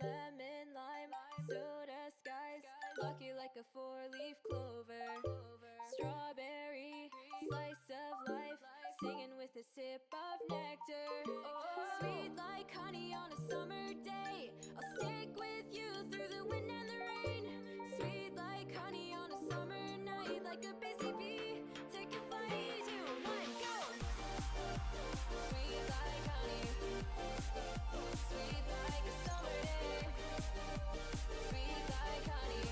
Lemon, lime, soda, skies, lucky like a four-leaf clover. Strawberry, slice of life, singing with a sip of nectar. Sweet like honey on a summer day, I'll stick with you through the wind and the rain. Sweet like honey on a summer night, like a busy bee, take a flight, 2, 1, go! Sweet like honey, sweet like a summer day. Sweet like honey,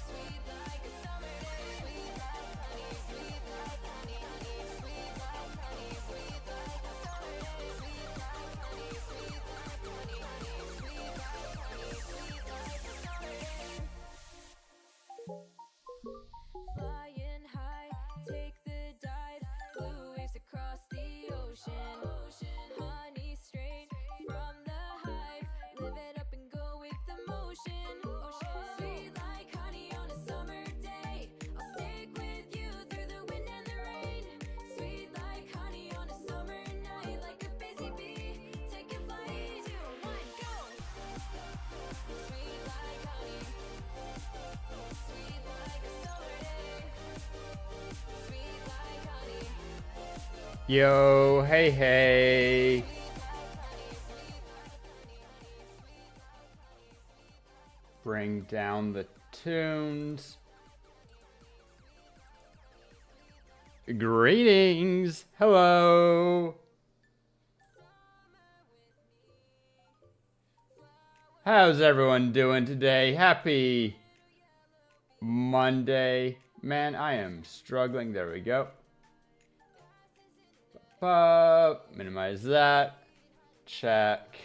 sweet like a summer day. Sweet like honey, sweet like honey, honey. Sweet like honey, sweet like a summer day. Sweet like honey, sweet like honey, honey. Sweet like honey, sweet like a summer day. Flying high, take the dive, blue waves across the ocean. Honey straight from the hive, live it up and go with the motion. Sweet like honey on a summer day, I'll stick with you through the wind and the rain. Sweet like honey on a summer night, like a busy bee, take a flight, 2, 1, go! Sweet like honey, sweet like a summer day. Sweet like honey. Yo, hey, hey. Bring down the tunes. Greetings. Hello. How's everyone doing today? Happy Monday. Man, I am struggling. There we go. Minimize that. Check.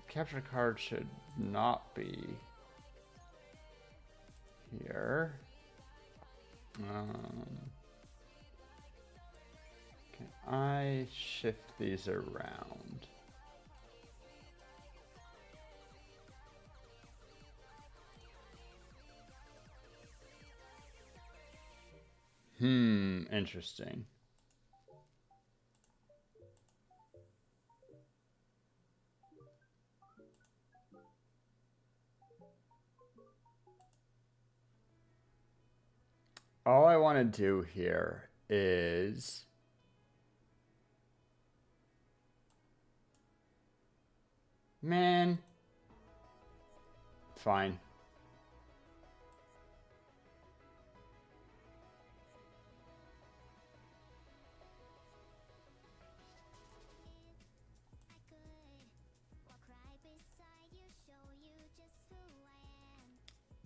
Capture card should not be here. I shift these around? Interesting. All I want to do here is man, fine.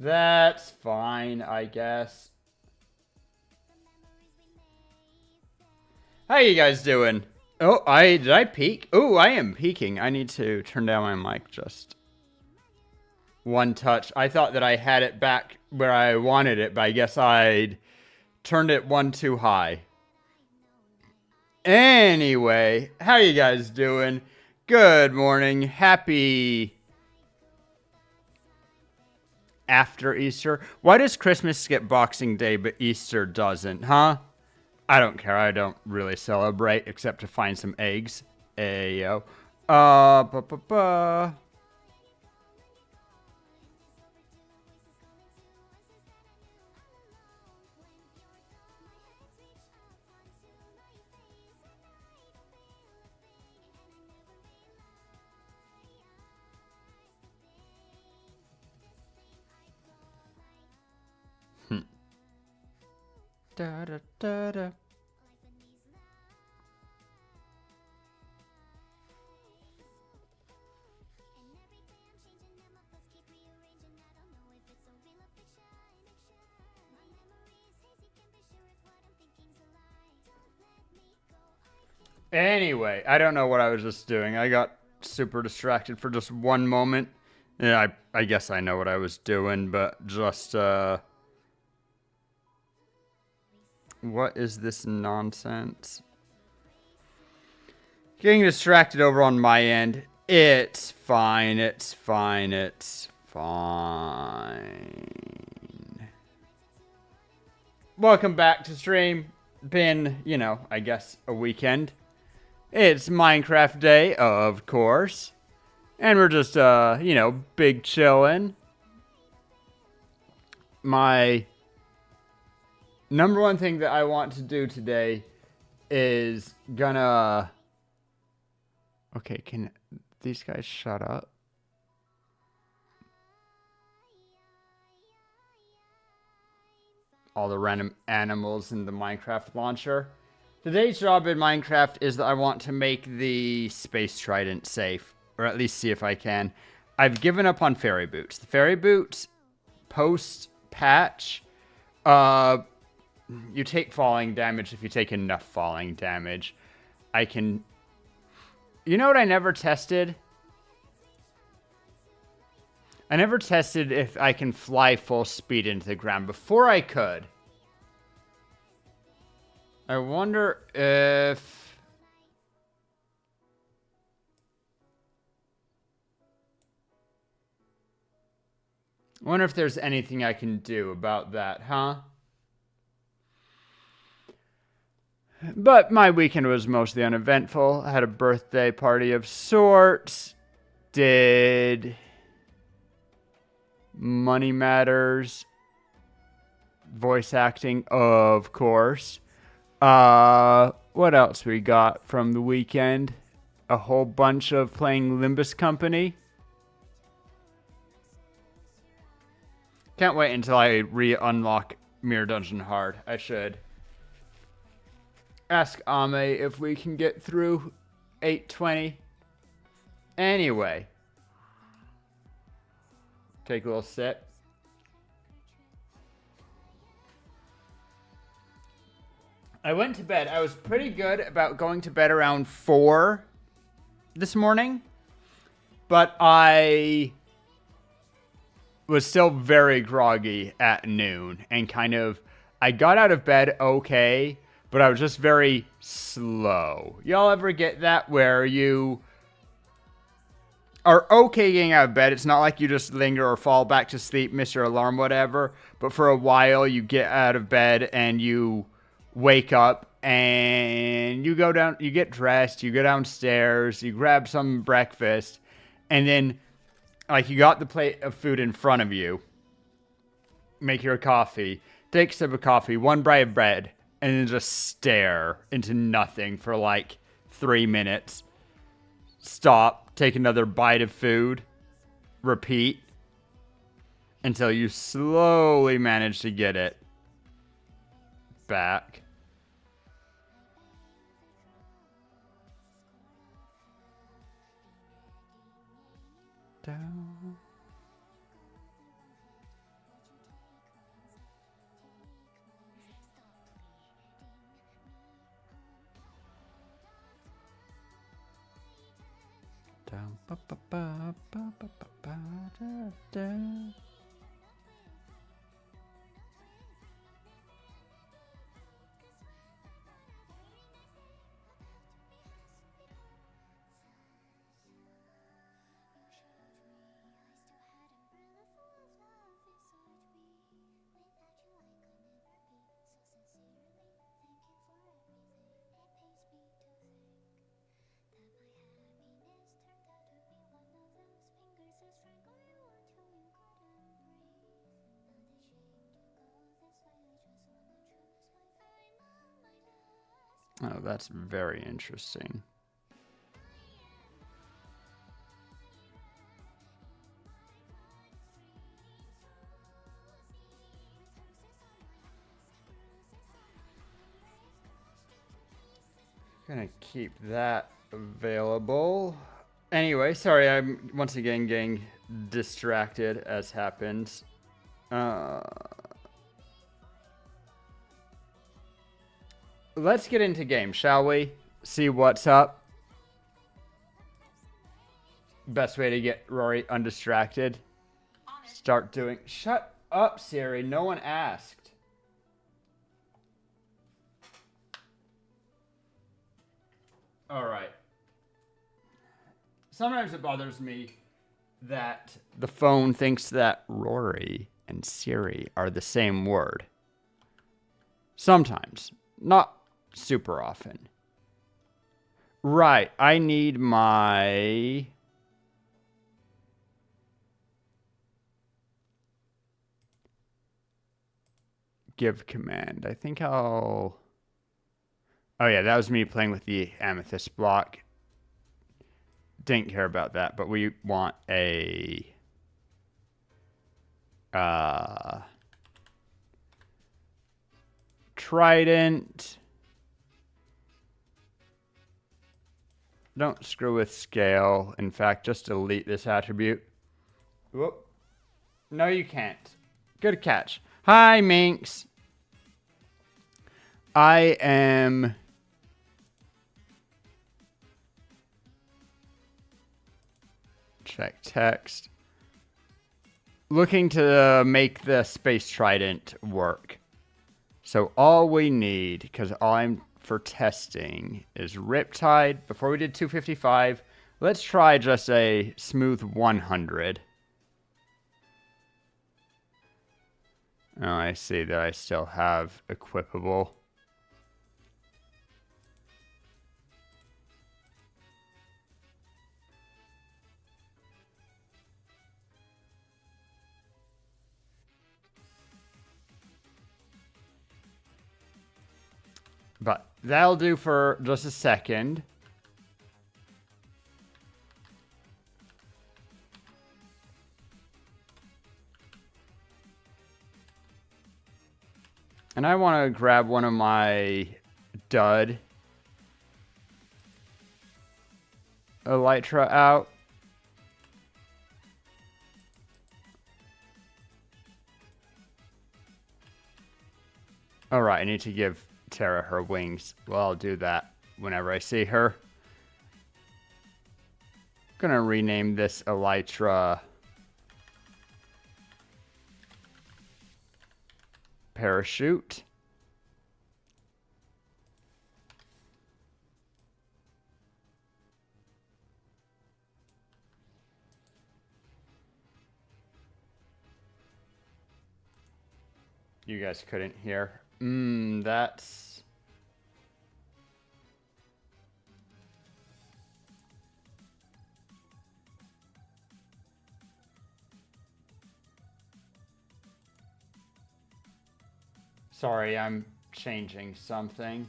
That's fine, I guess. How you guys doing? Oh, did I peek? Oh, I am peeking. I need to turn down my mic just one touch. I thought that I had it back where I wanted it, but I guess I'd turned it one too high. Anyway, how you guys doing? Good morning. Happy after Easter. Why does Christmas skip Boxing Day but Easter doesn't, huh? I don't care. I don't really celebrate except to find some eggs. Ayo. Da da da da. Anyway, I don't know what I was just doing. I got super distracted for just one moment. Yeah, I guess I know what I was doing, but just, what is this nonsense? Getting distracted over on my end. It's fine, it's fine, it's fine. Welcome back to stream. Been, you know, I guess a weekend. It's Minecraft Day, of course. And we're just, you know, big chillin'. My number one thing that I want to do today is gonna... Okay, can these guys shut up? All the random animals in the Minecraft launcher. Today's job in Minecraft is that I want to make the Space Trident safe, or at least see if I can. I've given up on Fairy Boots. The Fairy Boots post-patch, you take falling damage if you take enough falling damage. I can... You know what I never tested? I never tested if I can fly full speed into the ground. Before I could. I wonder if... I wonder if there's anything I can do about that, huh? But my weekend was mostly uneventful. I had a birthday party of sorts. Did Money Matters. Voice acting, of course. What else we got from the weekend? A whole bunch of playing Limbus Company. Can't wait until I re-unlock Mirror Dungeon Hard. I should ask Ame if we can get through 820. Anyway. Take a little sip. I went to bed. I was pretty good about going to bed around 4 this morning. But I was still very groggy at noon. And kind of, I got out of bed okay. but I was just very slow. Y'all ever get that where you are okay getting out of bed? It's not like you just linger or fall back to sleep, miss your alarm, whatever. But for a while, you get out of bed and you wake up and you go down, you get dressed, you go downstairs, you grab some breakfast, and then, like, you got the plate of food in front of you, make your coffee, take a sip of coffee, one bite of bread, and then just stare into nothing for like 3 minutes. Stop, take another bite of food, repeat until you slowly manage to get it back. Down. Down. Ba, ba, ba, ba, ba, ba, ba, da, da. Oh, that's very interesting. Gonna keep that available. Anyway, sorry, I'm once again getting distracted as happens. Let's get into game, shall we? See what's up. Best way to get Rory undistracted. Start doing... Shut up, Siri. No one asked. Alright. Sometimes it bothers me that the phone thinks that Rory and Siri are the same word. Sometimes. Not super often. Right. I need my... give command. I think I'll... Oh yeah, that was me playing with the amethyst block. Didn't care about that, but we want a... trident. Don't screw with scale. In fact, just delete this attribute. Whoop. No, you can't. Good catch. Hi, Minx. I am... check text. Looking to make the space trident work. So all we need, because all I'm for testing, is Riptide. Before we did 255, let's try just a smooth 100. Oh, I see that I still have equipable. But that'll do for just a second. And I want to grab one of my dud elytra out. Alright, I need to give Tara her wings. Well, I'll do that whenever I see her. I'm gonna rename this elytra Parachute. You guys couldn't hear. That's... Sorry, I'm changing something.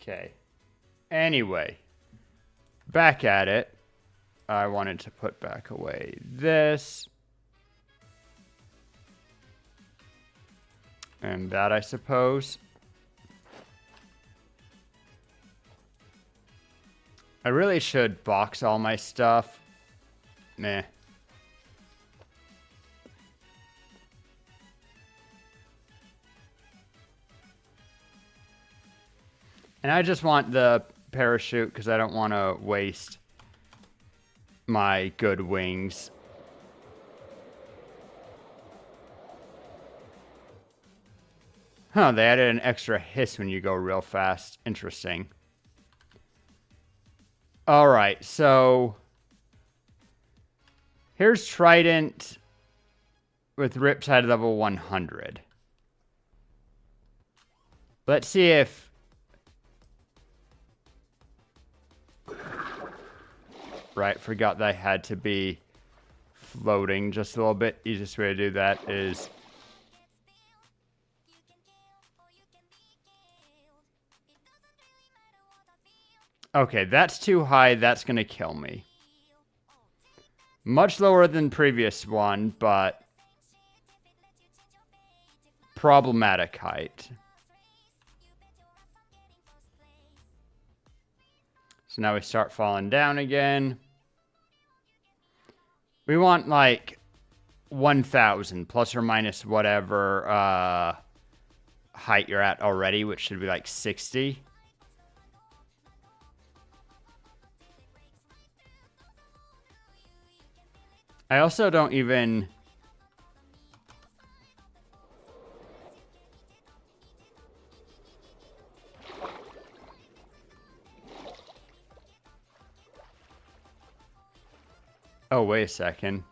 Okay. Anyway, back at it. I wanted to put back away this. And that, I suppose. I really should box all my stuff. Meh. And I just want the parachute because I don't want to waste my good wings. Huh, they added an extra hiss when you go real fast. Interesting. Alright, so... Here's Trident with Riptide level 100. Let's see if... Right, forgot that I had to be floating just a little bit. Easiest way to do that is... Okay, that's too high. That's going to kill me. Much lower than previous one, but problematic height. So now we start falling down again. We want like 1,000 plus or minus whatever height you're at already, which should be like 60. I also don't even... Oh, wait a second.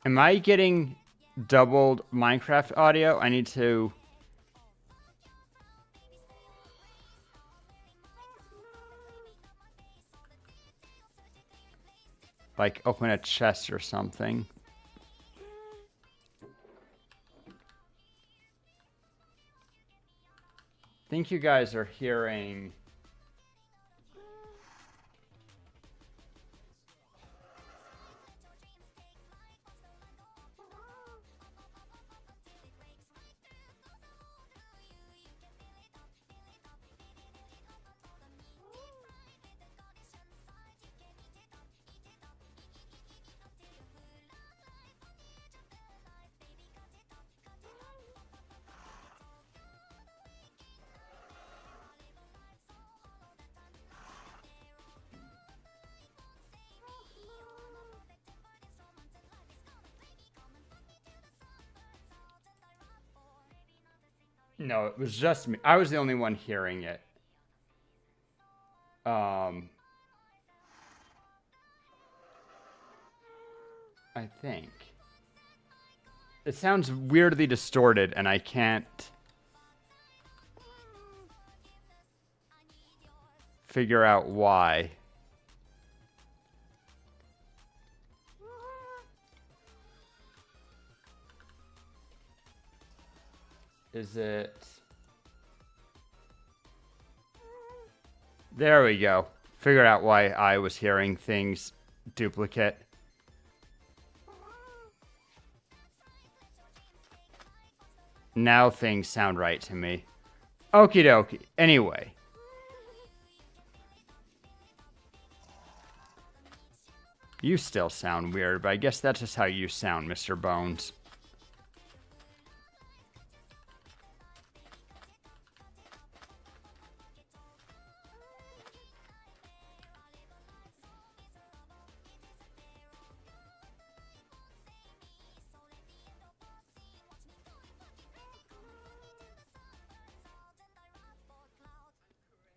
Am I getting doubled Minecraft audio? I need to... like, open a chest or something. I think you guys are hearing... No, it was just me. I was the only one hearing it. I think. It sounds weirdly distorted, and I can't figure out why. Is it... There we go. Figured out why I was hearing things duplicate. Now things sound right to me. Okie dokie. Anyway. You still sound weird, but I guess that's just how you sound, Mr. Bones.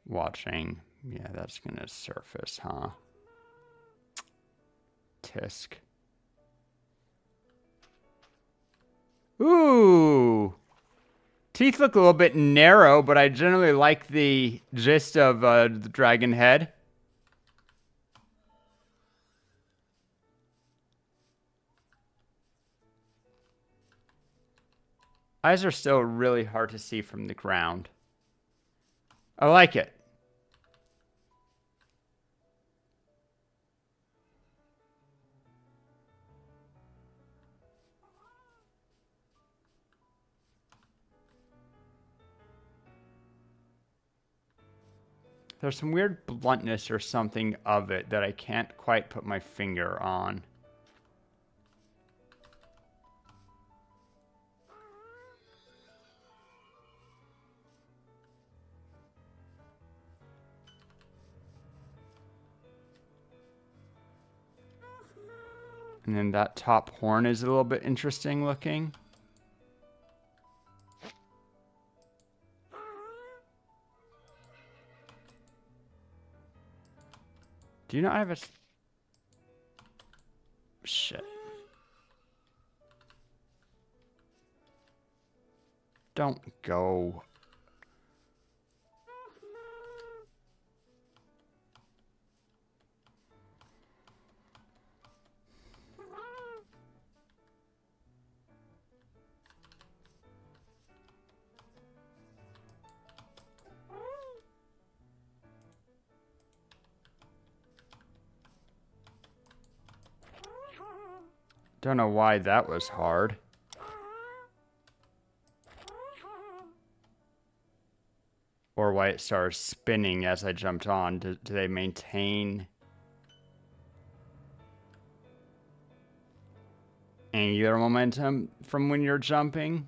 Watching. Yeah, that's gonna surface, huh? Tisk. Ooh! Teeth look a little bit narrow, but I generally like the gist of the dragon head. Eyes are still really hard to see from the ground. I like it. There's some weird bluntness or something of it that I can't quite put my finger on. And then that top horn is a little bit interesting looking. Do you not have a... Shit. Don't go. Don't know why that was hard. Or why it started spinning as I jumped on. Do they maintain angular momentum from when you're jumping?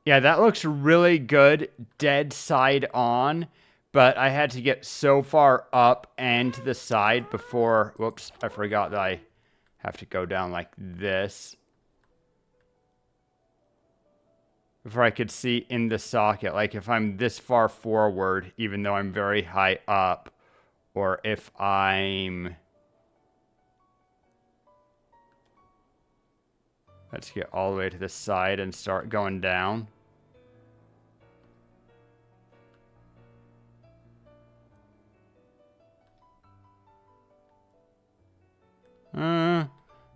Yeah, that looks really good dead side on, but I had to get so far up and to the side before... Whoops, I forgot that I have to go down like this. Before I could see in the socket. Like if I'm this far forward, even though I'm very high up, or if I'm... Let's get all the way to the side and start going down.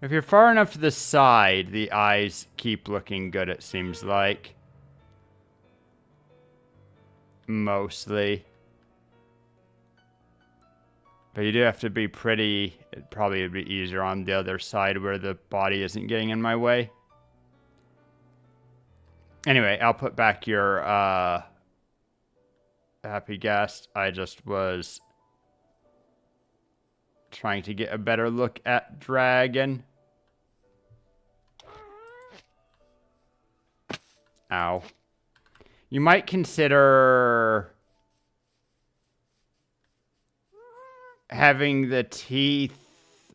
If you're far enough to the side, the eyes keep looking good, it seems like. Mostly. But you do have to be pretty... It probably would be easier on the other side where the body isn't getting in my way. Anyway, I'll put back your happy guest. I just was trying to get a better look at Dragon. Ow. You might consider having the teeth...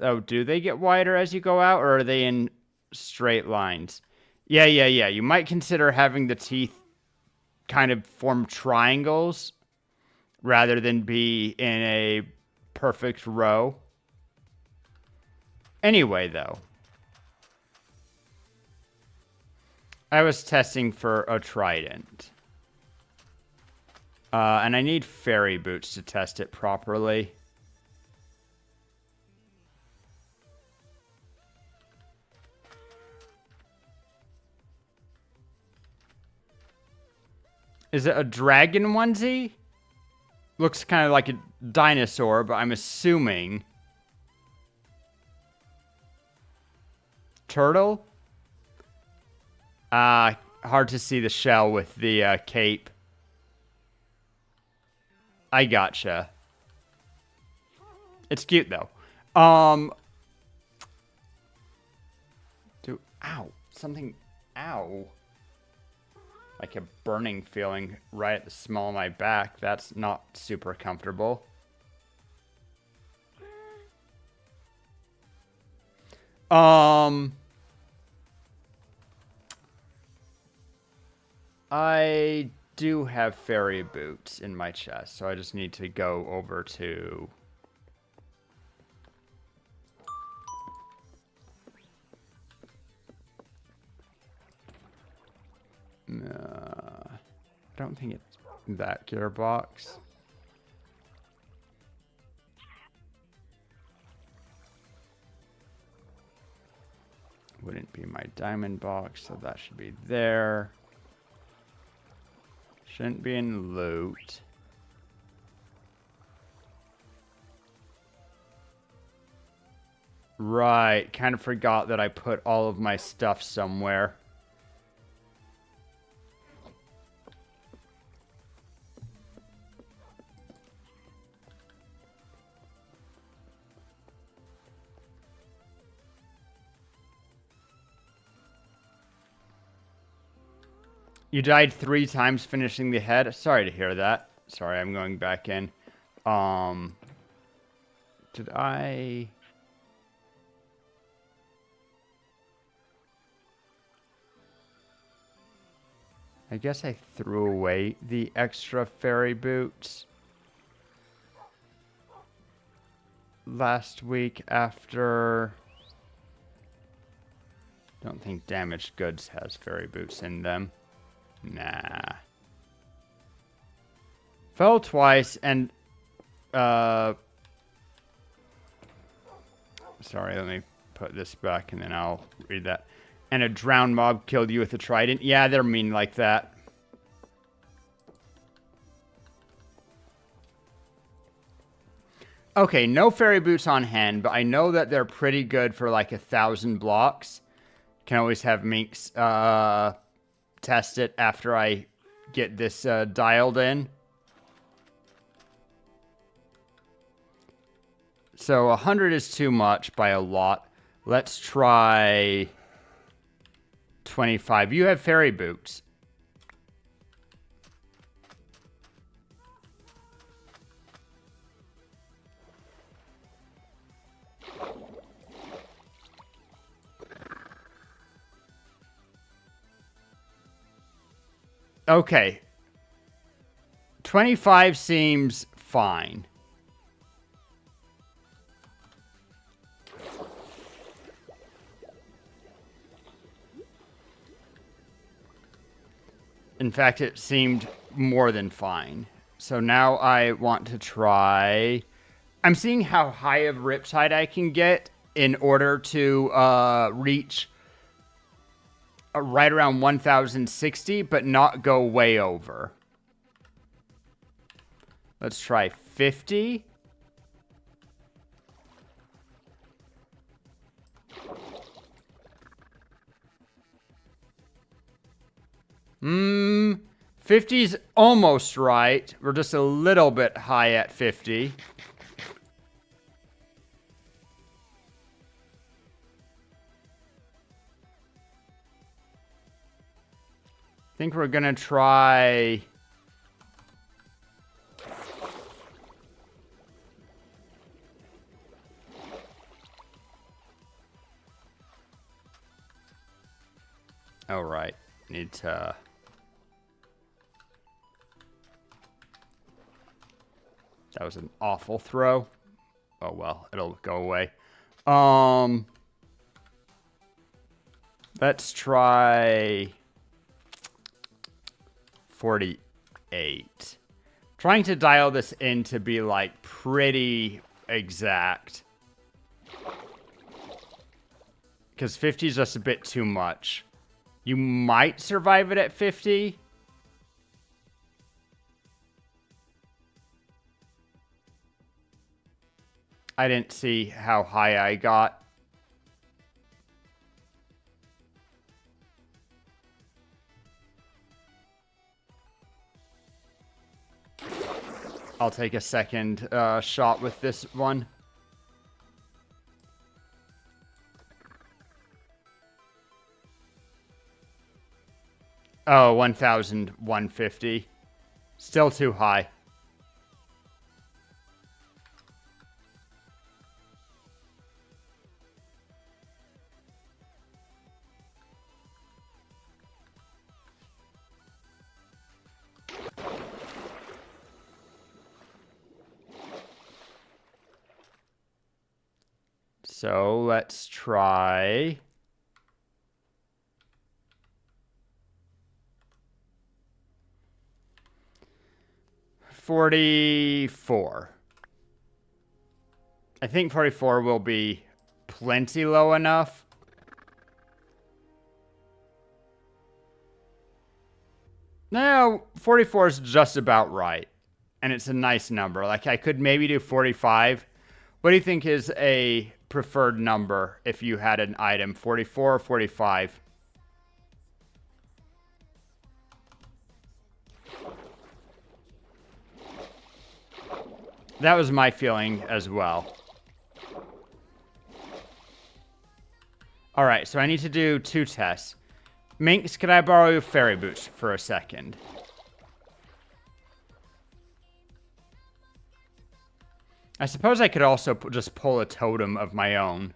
Oh, do they get wider as you go out, or are they in straight lines? Yeah. You might consider having the teeth kind of form triangles rather than be in a perfect row. Anyway, though, I was testing for a trident. And I need fairy boots to test it properly. Is it a dragon onesie? Looks kind of like a dinosaur, but I'm assuming... turtle. Hard to see the shell with the cape. I gotcha. It's cute though. Ow. Something, ow. Like a burning feeling right at the small of my back. That's not super comfortable. I do have fairy boots in my chest, so I just need to go over to... I don't think it's that gearbox. Wouldn't be my diamond box, so that should be there. Shouldn't be in loot. Right, kind of forgot that I put all of my stuff somewhere. You died 3 times finishing the head? Sorry to hear that. Sorry, I'm going back in. Did I... I guess I threw away the extra fairy boots last week after... Don't think damaged goods has fairy boots in them. Nah. Fell twice and... Sorry, let me put this back and then I'll read that. And a drowned mob killed you with a trident. Yeah, they're mean like that. Okay, no fairy boots on hand, but I know that they're pretty good for like 1,000 blocks. Can always have Minx test it after I get this dialed in. So 100 is too much by a lot. Let's try 25. You have fairy boots. Okay. 25 seems fine. In fact, it seemed more than fine. So now I want to try... I'm seeing how high of Riptide I can get in order to reach right around 1,060, but not go way over. Let's try 50. Hmm, 50's almost right. We're just a little bit high at 50. I think we're gonna try... Oh, right. Need to... That was an awful throw. Oh, well. It'll go away. Let's try... 48. Trying to dial this in to be, like, pretty exact. Because 50 is just a bit too much. You might survive it at 50. I didn't see how high I got. I'll take a second shot with this one. Oh, 1,150. Still too high. So let's try 44. I think 44 will be plenty low enough. No, 44 is just about right. And it's a nice number. Like, I could maybe do 45. What do you think is a preferred number if you had an item? 44 or 45? That was my feeling as well. All right, so I need to do 2 tests. Minx, could I borrow your fairy boots for a second? I suppose I could also just pull a totem of my own.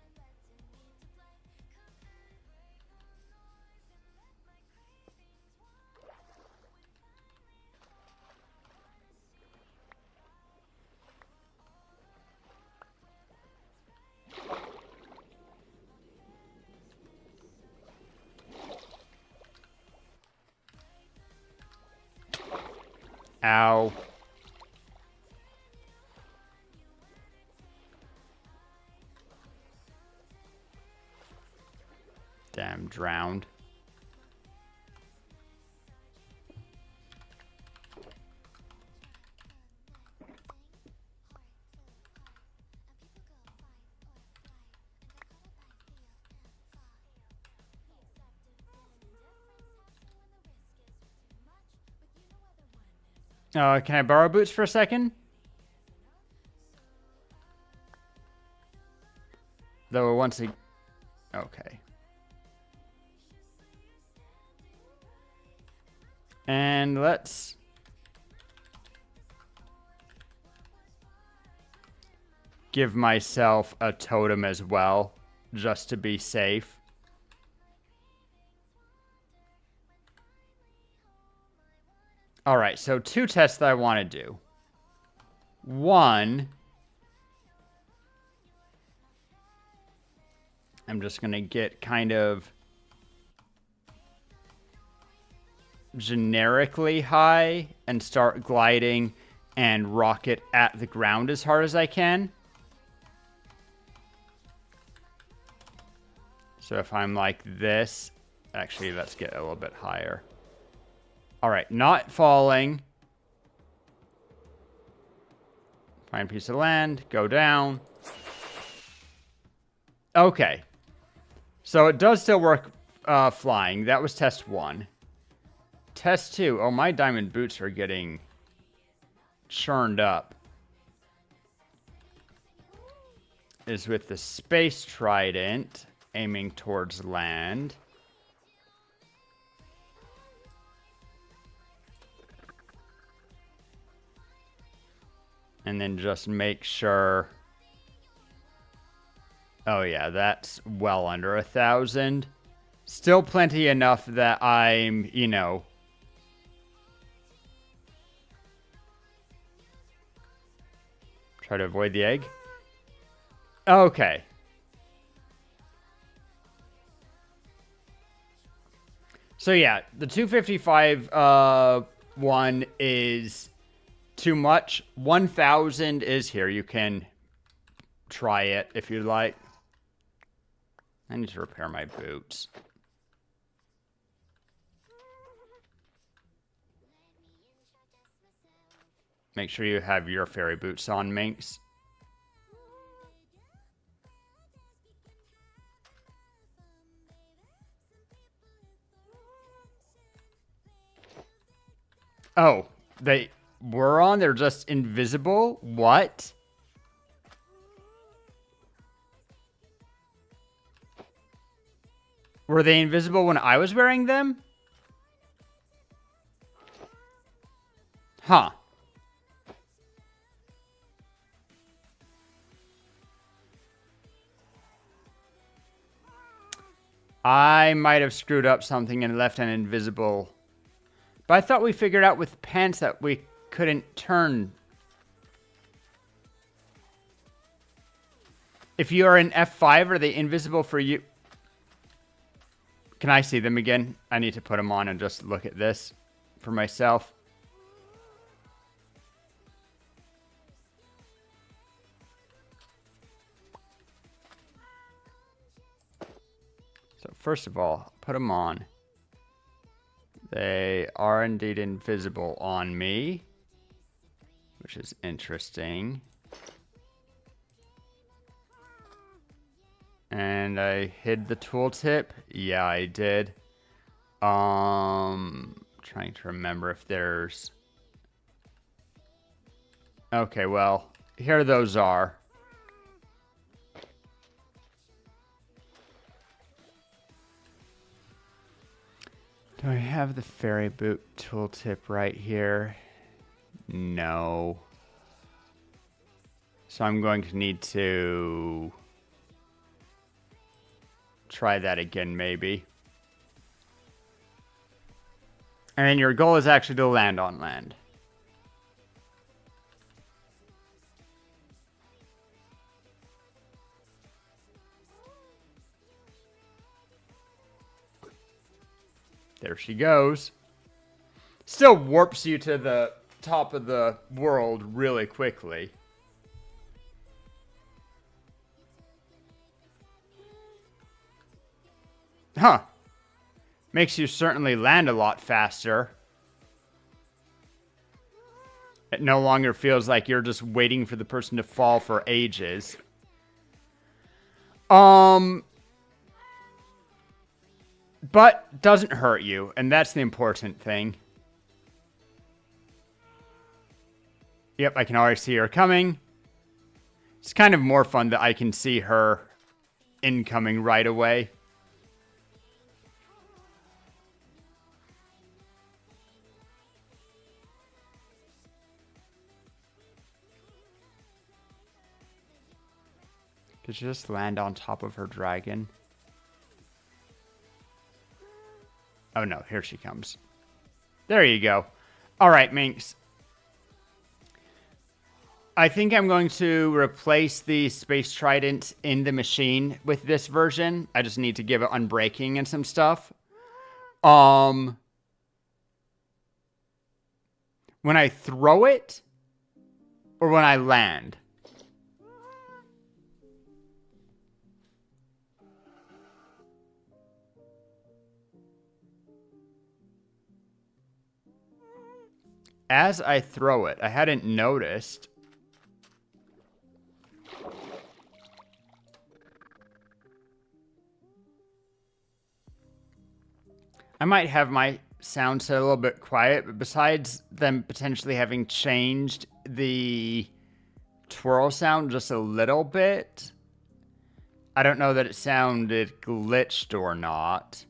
Ow. Damn, drowned. Can I borrow boots for a second? Though once again... Okay. And let's... give myself a totem as well, just to be safe. Alright, so 2 tests that I want to do. 1... I'm just going to get kind of generically high and start gliding and rocket at the ground as hard as I can. So if I'm like this, actually, let's get a little bit higher. All right, not falling. Find a piece of land, go down. Okay. So it does still work flying. That was test 1. Test 2. Oh, my diamond boots are getting churned up. Is with the space trident aiming towards land. And then just make sure... Oh yeah, that's well under 1,000. Still plenty enough that I'm, you know... Try to avoid the egg. Okay. So yeah, the 255 one is too much. 1,000 is here. You can try it if you'd like. I need to repair my boots. Make sure you have your fairy boots on, Minx. Oh, they were on. They're just invisible. What? Were they invisible when I was wearing them? Huh. I might have screwed up something and left an invisible. But I thought we figured out with pants that we couldn't turn. If you are in F5, are they invisible for you? Can I see them again? I need to put them on and just look at this for myself. So first of all, put them on. They are indeed invisible on me, which is interesting. And I hid the tooltip. Yeah, I did. Trying to remember if there's... Okay, well, here those are. Do I have the fairy boot tooltip right here? No. So I'm going to need to try that again, maybe. And your goal is actually to land on land. There she goes. Still warps you to the top of the world really quickly. Huh. Makes you certainly land a lot faster. It no longer feels like you're just waiting for the person to fall for ages. But doesn't hurt you, and that's the important thing. Yep, I can already see her coming. It's kind of more fun that I can see her incoming right away. Could you just land on top of her dragon? Oh no, here she comes. There you go. All right, Minx. I think I'm going to replace the Space Trident in the machine with this version. I just need to give it unbreaking and some stuff. When I throw it or when I land? As I throw it, I hadn't noticed. I might have my sound set a little bit quiet, but besides them potentially having changed the twirl sound just a little bit, I don't know that it sounded glitched or not.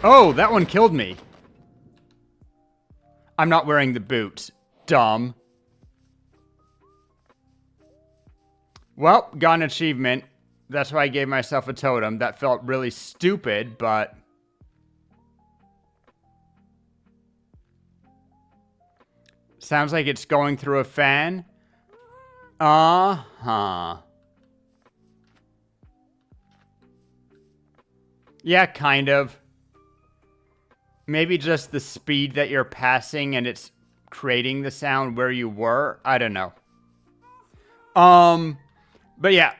Oh, that one killed me. I'm not wearing the boots. Dumb. Well, got an achievement. That's why I gave myself a totem. That felt really stupid, but... Sounds like it's going through a fan. Uh-huh. Yeah, kind of. Maybe just the speed that you're passing and it's creating the sound where you were. I don't know. But yeah.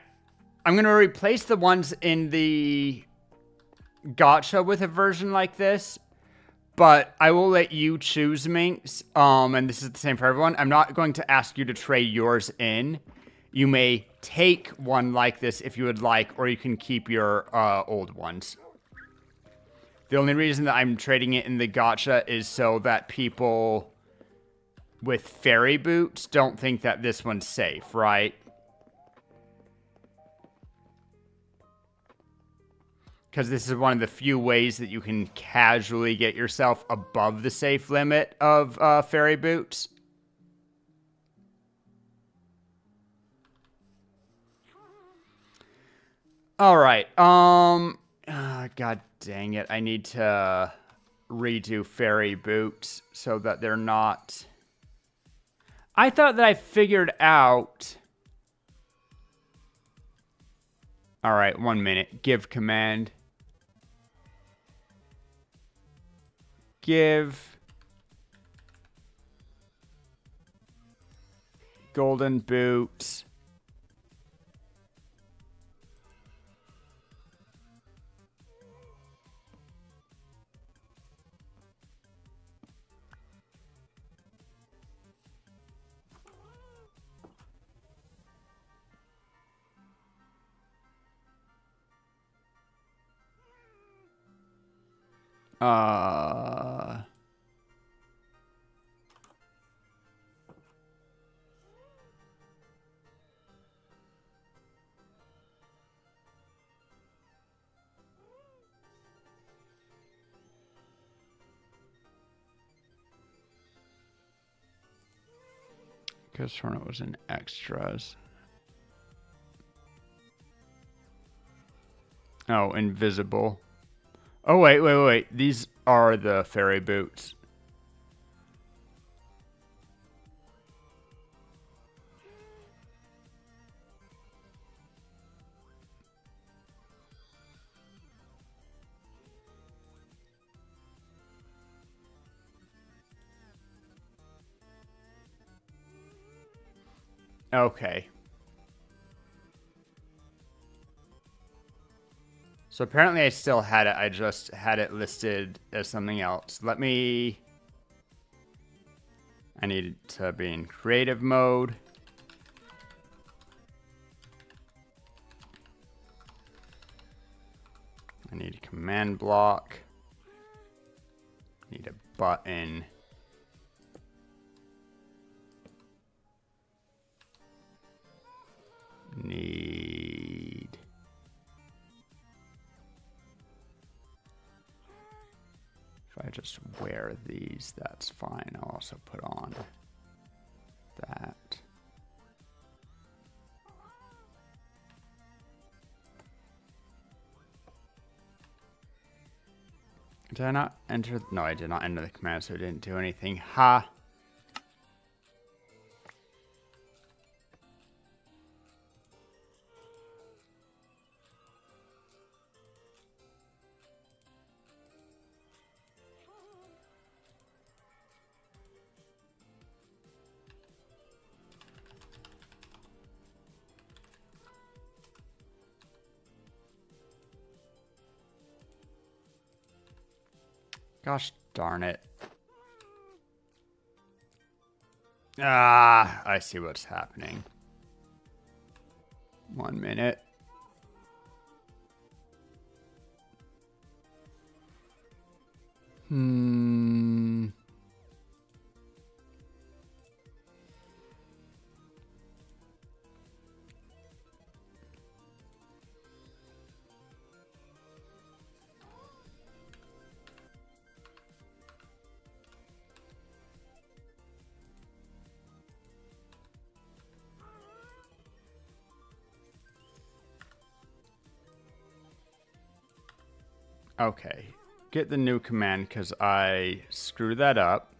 I'm going to replace the ones in the gacha with a version like this. But I will let you choose, Minx. And this is the same for everyone. I'm not going to ask you to trade yours in. You may take one like this if you would like, or you can keep your old ones. The only reason that I'm trading it in the gacha is so that people with fairy boots don't think that this one's safe, right? Because this is one of the few ways that you can casually get yourself above the safe limit of fairy boots. All right. God dang it. I need to redo fairy boots so that they're not... I thought that I figured out... All right, 1 minute. Give command. Give golden boots. Because it was in extras. Oh, invisible. Oh, wait. These are the fairy boots. Okay. So apparently I still had it. I just had it listed as something else. I need to be in creative mode. I need a command block. Need a button. Need... If I just wear these, that's fine. I'll also put on that. Did I not enter? No, I did not enter the command, so it didn't do anything. Ha! Gosh darn it. Ah, I see what's happening. 1 minute. Okay. Get the new command because I screwed that up.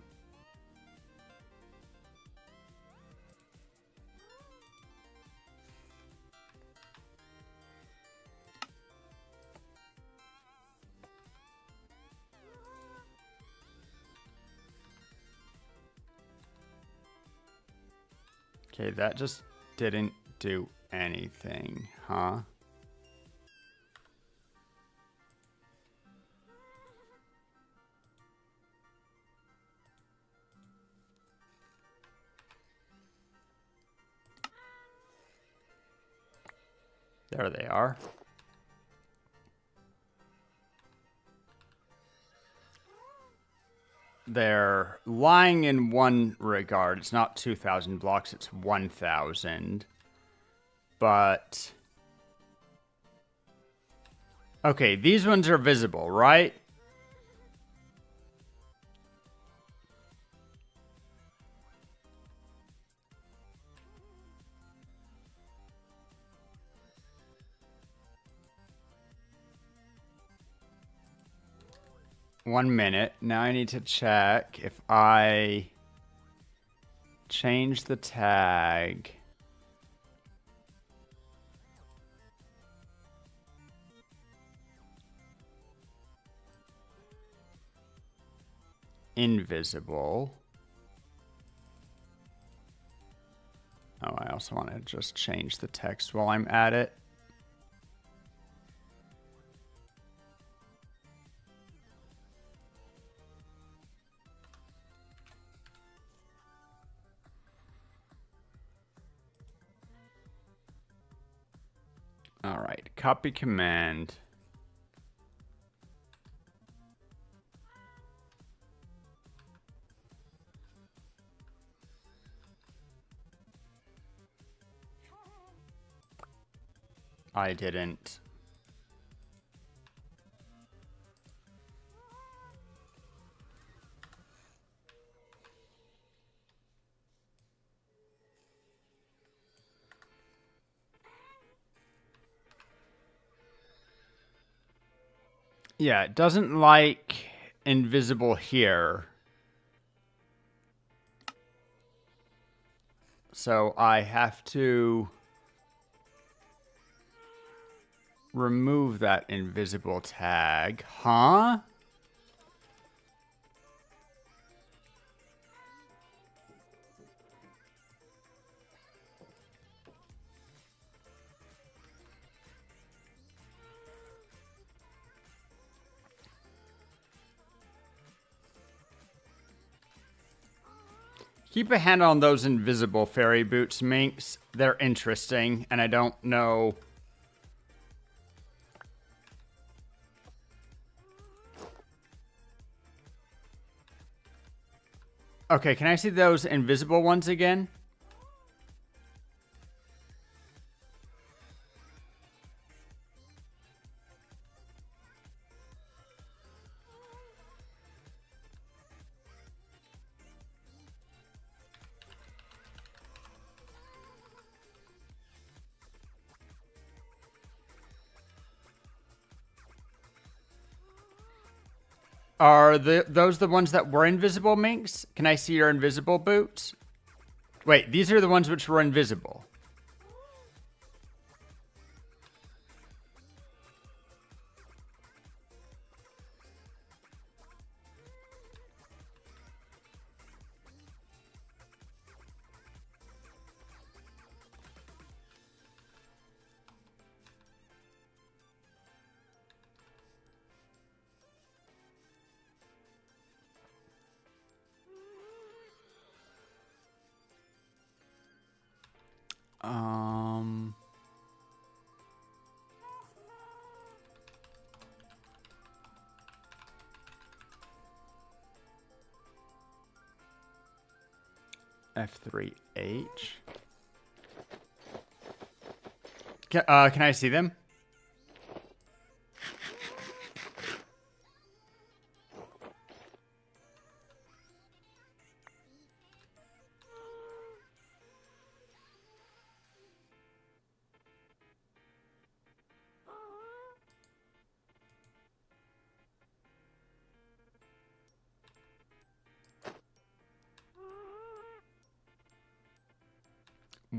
Okay, that just didn't do anything, huh? There they are. they're lying in one regard. It's not 2,000 blocks, it's 1,000. But... okay, these ones are visible, right? One minute. Now I need to check if I change the tag. Invisible. Oh, I also want to just change the text while I'm at it. All right, copy command. I didn't. Yeah, it doesn't like invisible here. So I have to remove that invisible tag. Huh? Keep a hand on those invisible fairy boots, Minx. They're interesting, and I don't know. Okay, can I see those invisible ones again? Are those the ones that were invisible, Minx? Can I see your invisible boots? Wait, these are the ones which were invisible. F3H. Can I see them?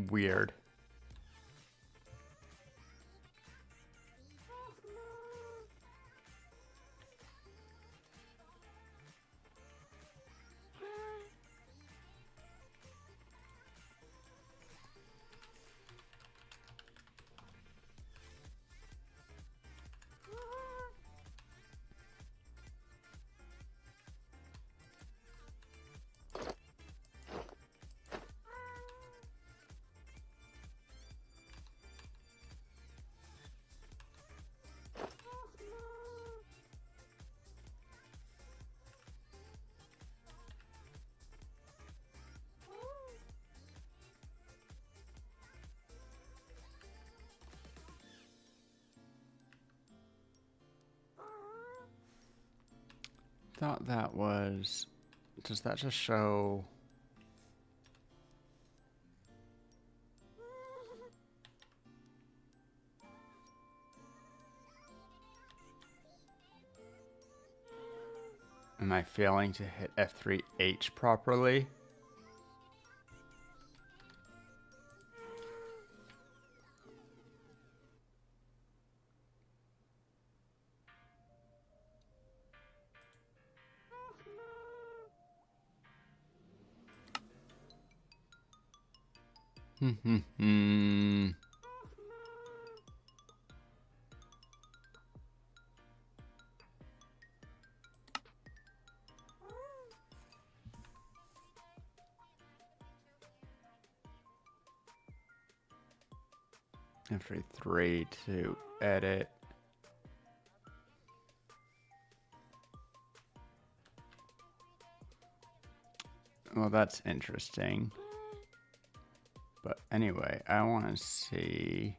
Weird. Thought that was... Does that just show... Am I failing to hit F3H properly? F3 to edit. Well, that's interesting. But anyway, I want to see...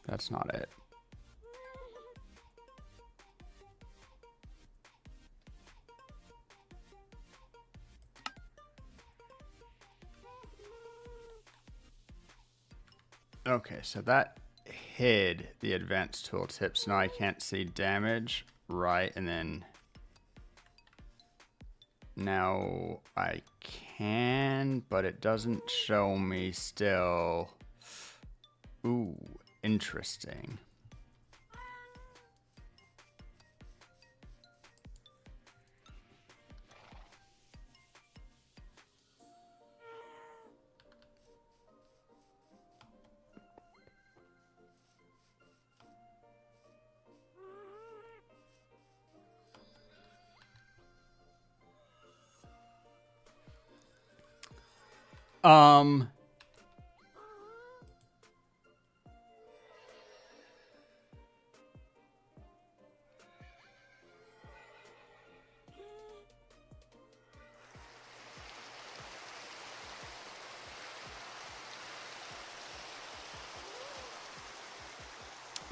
That's not it. Okay, so that hid the advanced tooltips. Now I can't see damage, right? And then now I can, but it doesn't show me still. Ooh, interesting.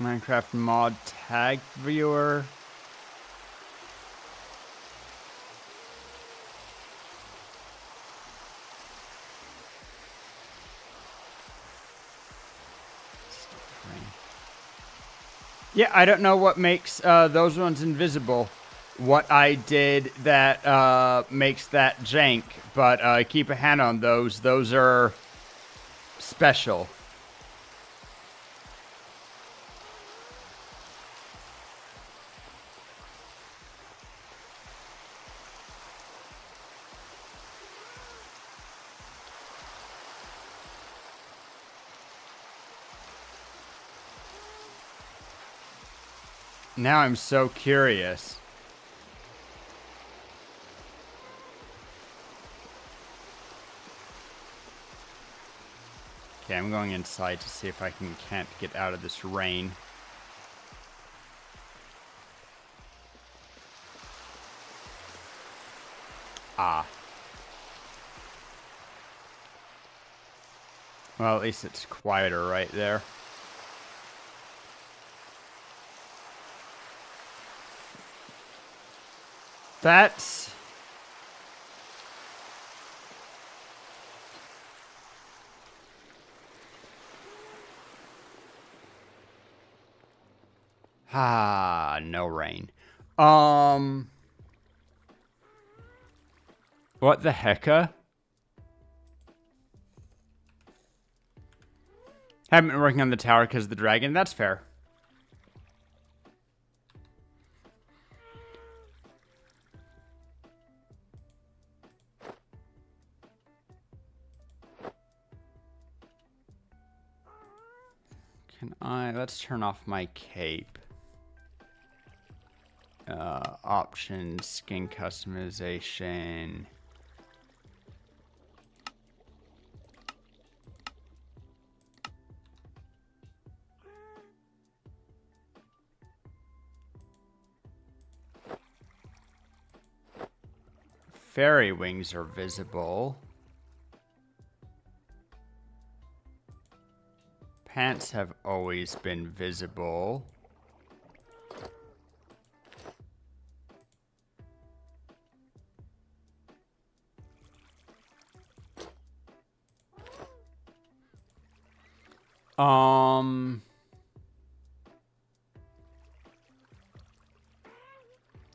Minecraft mod tag viewer. Yeah, I don't know what makes those ones invisible. What I did that makes that jank, but keep a hand on those. Those are special. Now I'm so curious. Okay, I'm going inside to see if I can't get out of this rain. Ah. Well, at least it's quieter right there. That's... Ah, no rain. What the hecka? Haven't been working on the tower because of the dragon. That's fair. Let's turn off my cape. Options, skin customization. Fairy wings are visible. Pants have always been visible.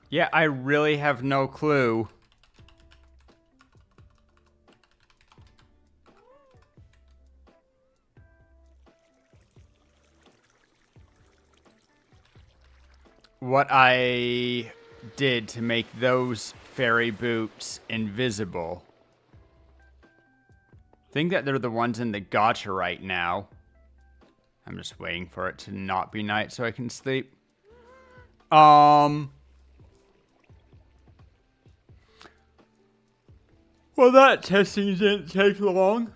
Yeah, I really have no clue. What I did to make those fairy boots invisible. I think that they're the ones in the gacha right now. I'm just waiting for it to not be night so I can sleep. Well, that testing didn't take long.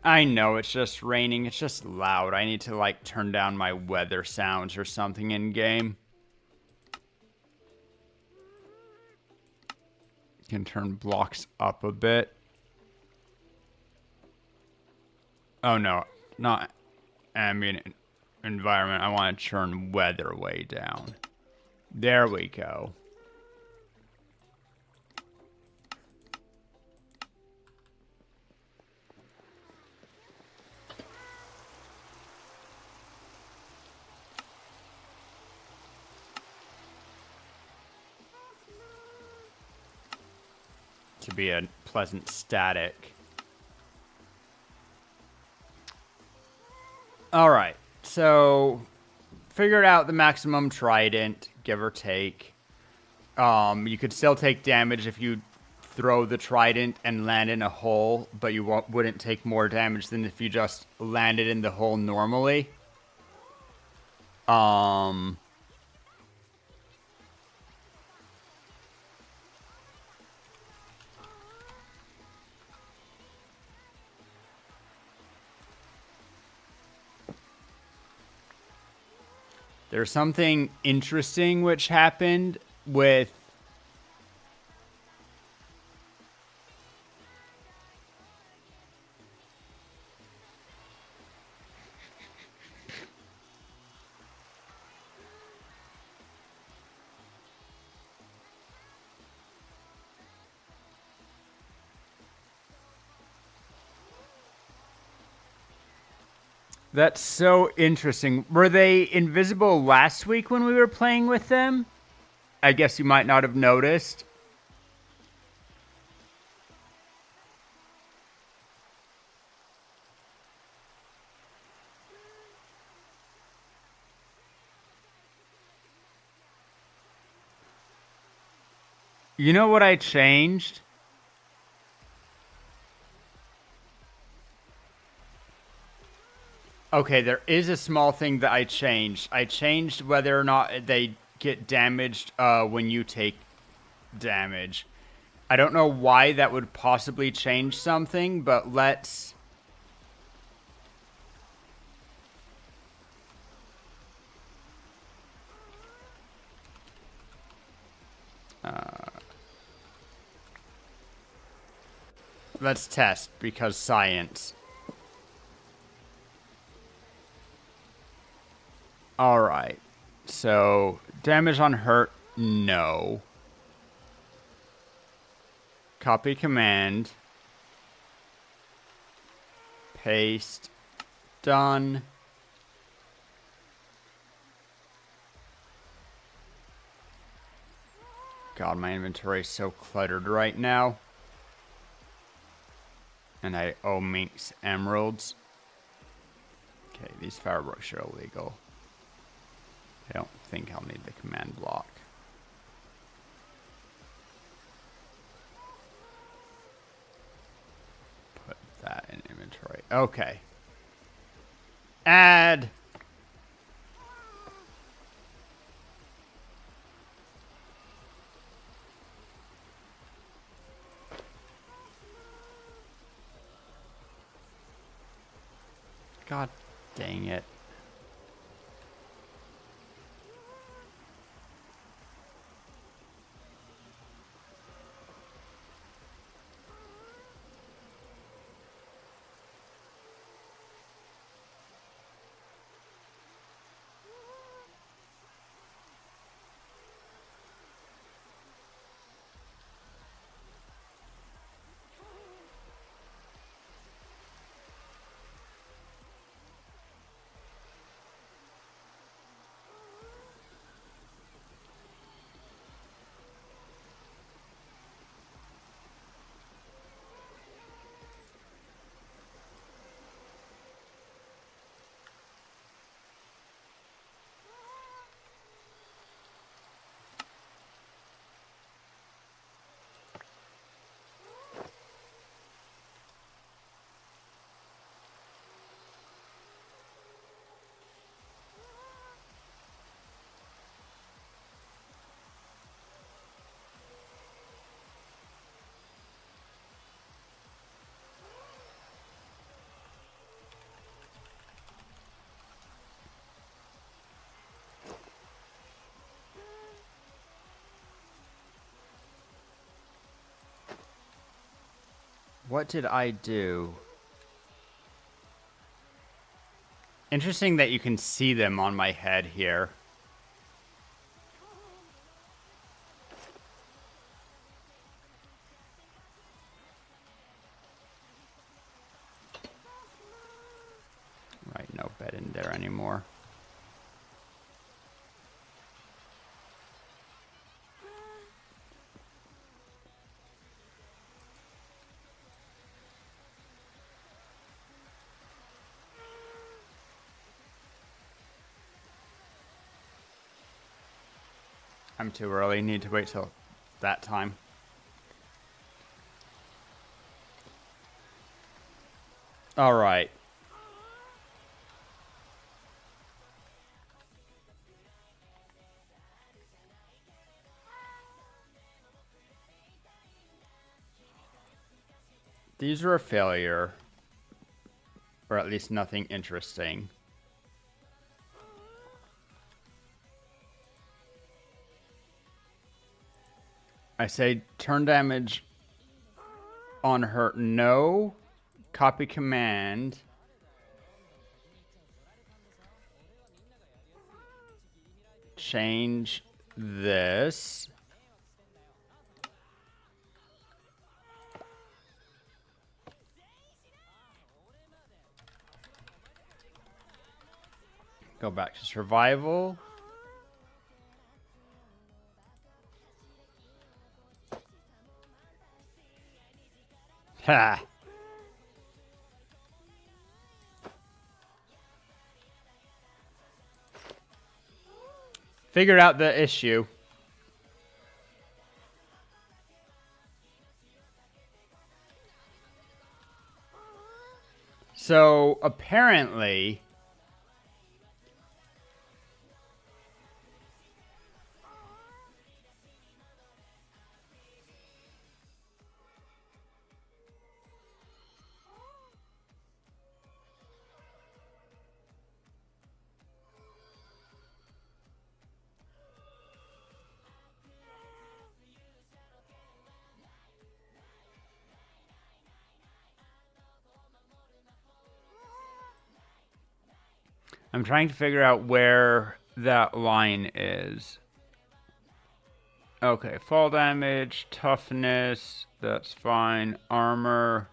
I know, it's just raining. It's just loud. I need to, like, turn down my weather sounds or something in-game. Can turn blocks up a bit. Oh, no. Not ambient environment. I want to turn weather way down. There we go. To be a pleasant static. Alright, so figured out the maximum trident, give or take. You could still take damage if you throw the trident and land in a hole, but you wouldn't take more damage than if you just landed in the hole normally. There's something interesting which happened with That's so interesting. Were they invisible last week when we were playing with them? I guess you might not have noticed. You know what I changed? Okay, there is a small thing that I changed. I changed whether or not they get damaged when you take damage. I don't know why that would possibly change something, but let's... let's test, because science. Alright, so damage on hurt, no. Copy command. Paste. Done. God, my inventory is so cluttered right now. And I owe Minx emeralds. Okay, these fireworks are illegal. I don't think I'll need the command block. Put that in inventory. Okay. Add. God dang it. What did I do? Interesting that you can see them on my head here. Right, no bed in there anymore. I'm too early. Need to wait till that time. All right. These are a failure. Or at least nothing interesting. I say turn damage on her. No. Copy command. Change this. Go back to survival. Ha! Figured out the issue. So apparently, I'm trying to figure out where that line is. Okay, fall damage, toughness, that's fine. Armor,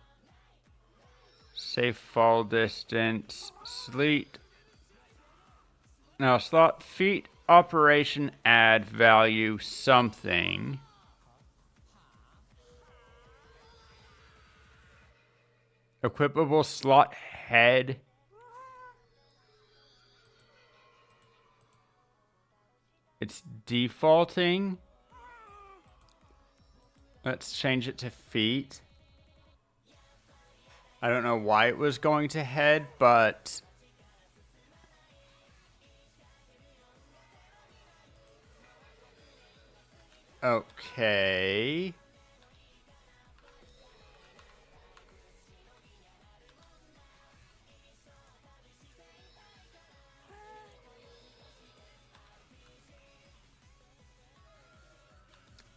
safe fall distance, sleet. Now, slot feat operation add value something. Equipable slot head. It's defaulting. Let's change it to feet. I don't know why it was going to head, but okay.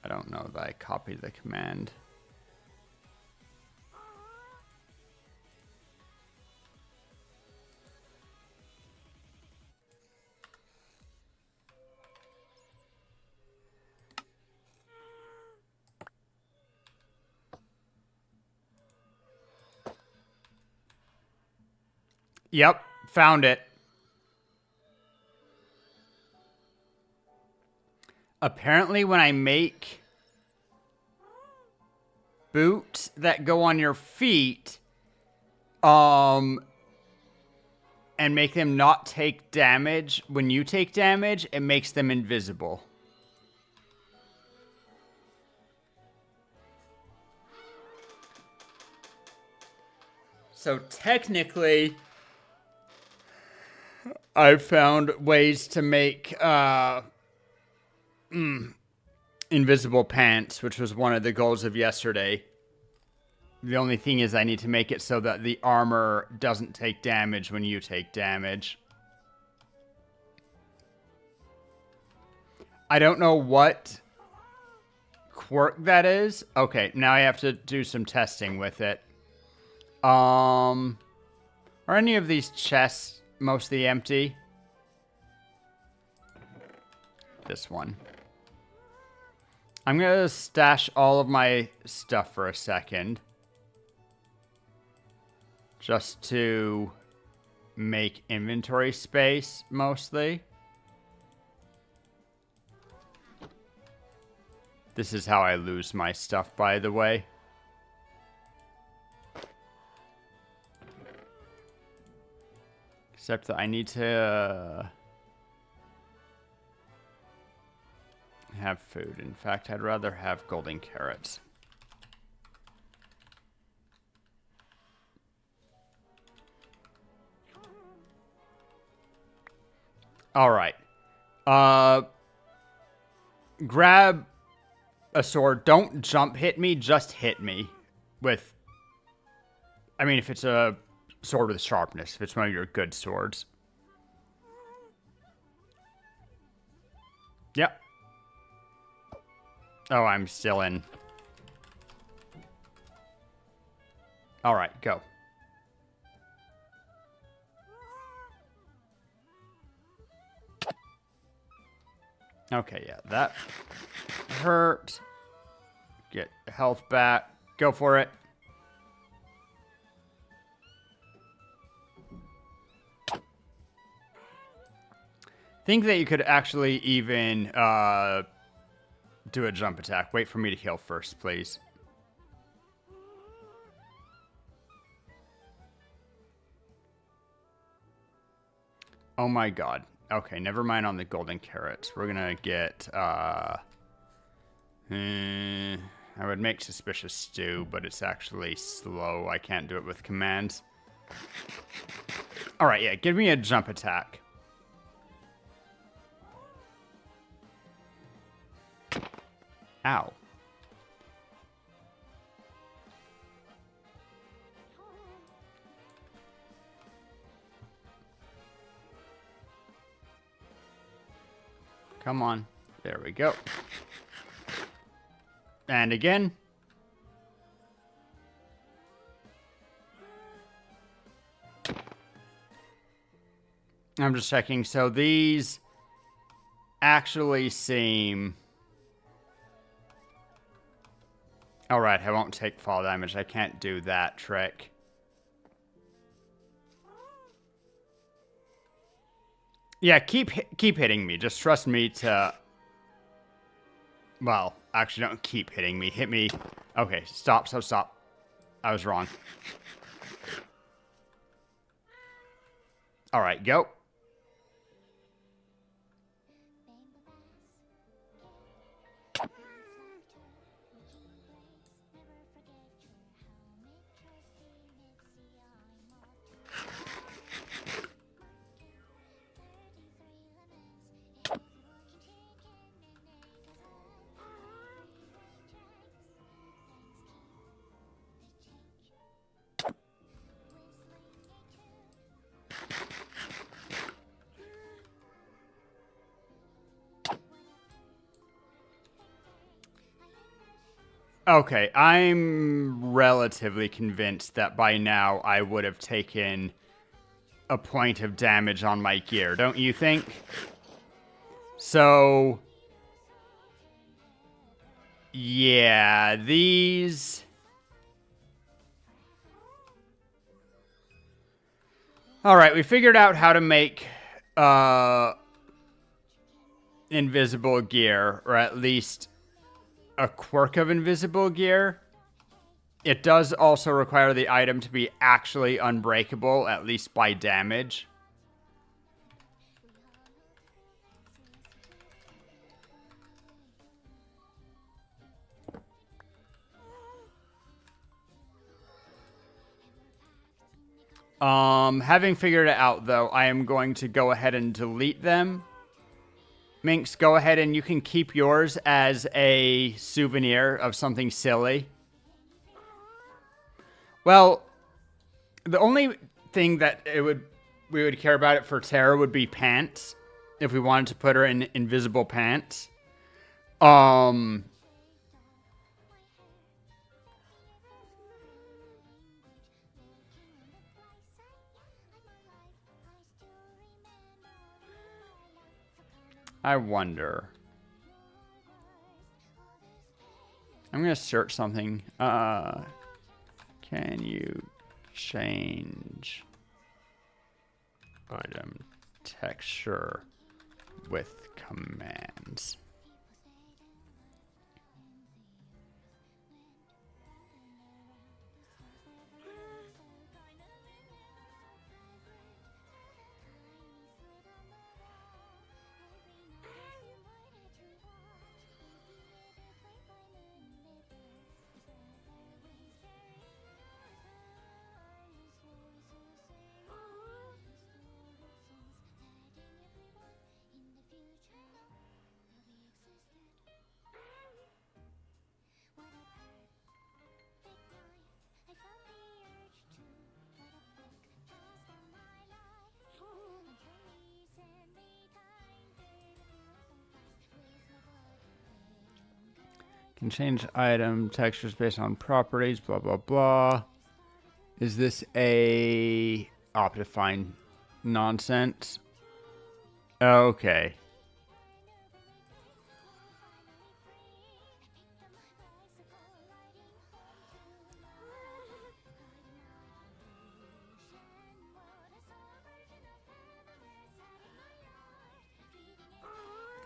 I don't know that I copied the command. Yep, found it. Apparently when I make boots that go on your feet, and make them not take damage, when you take damage, it makes them invisible. So technically, I've found ways to make invisible pants, which was one of the goals of yesterday. The only thing is I need to make it so that the armor doesn't take damage when you take damage. I don't know what quirk that is. Okay, now I have to do some testing with it. Are any of these chests mostly empty? This one. I'm gonna stash all of my stuff for a second. Just to make inventory space, mostly. This is how I lose my stuff, by the way. Except that I need to have food. In fact, I'd rather have golden carrots. All right. Grab a sword. Don't jump hit me. Just hit me with... I mean, if it's a sword with sharpness. If it's one of your good swords. Yep. Oh, I'm still in. All right, go. Okay, yeah, that hurt. Get health back. Go for it. Think that you could actually even do a jump attack. Wait for me to heal first, please. Oh my god. Okay, never mind on the golden carrots. We're gonna get, I would make suspicious stew, but it's actually slow. I can't do it with commands. Alright, yeah, give me a jump attack. Ow. Come on. There we go. And again. I'm just checking. So these actually seem... Alright, I won't take fall damage. I can't do that trick. Yeah, keep hitting me. Just trust me to... Well, actually, don't keep hitting me. Hit me. Okay, stop. I was wrong. Alright, go. Okay, I'm relatively convinced that by now I would have taken a point of damage on my gear, don't you think? So... yeah, these... Alright, we figured out how to make invisible gear, or at least a quirk of invisible gear. It does also require the item to be actually unbreakable, at least by damage. Having figured it out, though, I am going to go ahead and delete them. Minx, go ahead and you can keep yours as a souvenir of something silly. Well, the only thing that we would care about it for Tara would be pants. If we wanted to put her in invisible pants. I wonder. I'm gonna search something. Can you change item texture with commands? Can change item textures based on properties, blah, blah, blah. Is this a Optifine nonsense? Okay.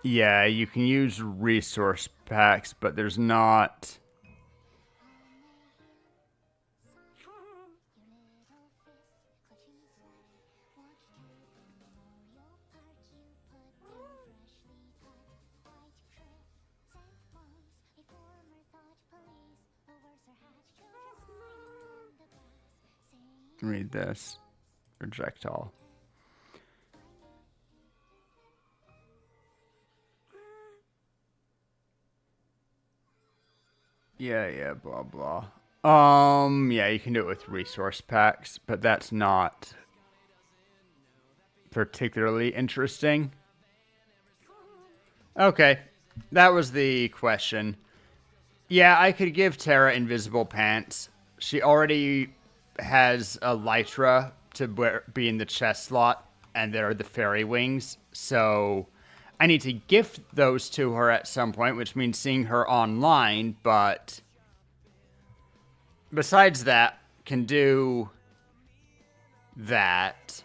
Yeah, you can use resource packs, but there's not... Read this. Reject all. Yeah, blah, blah. Yeah, you can do it with resource packs, but that's not particularly interesting. Okay, that was the question. Yeah, I could give Terra invisible pants. She already has a Lytra to be in the chest slot, and there are the fairy wings. So I need to gift those to her at some point, which means seeing her online. But besides that, can do that.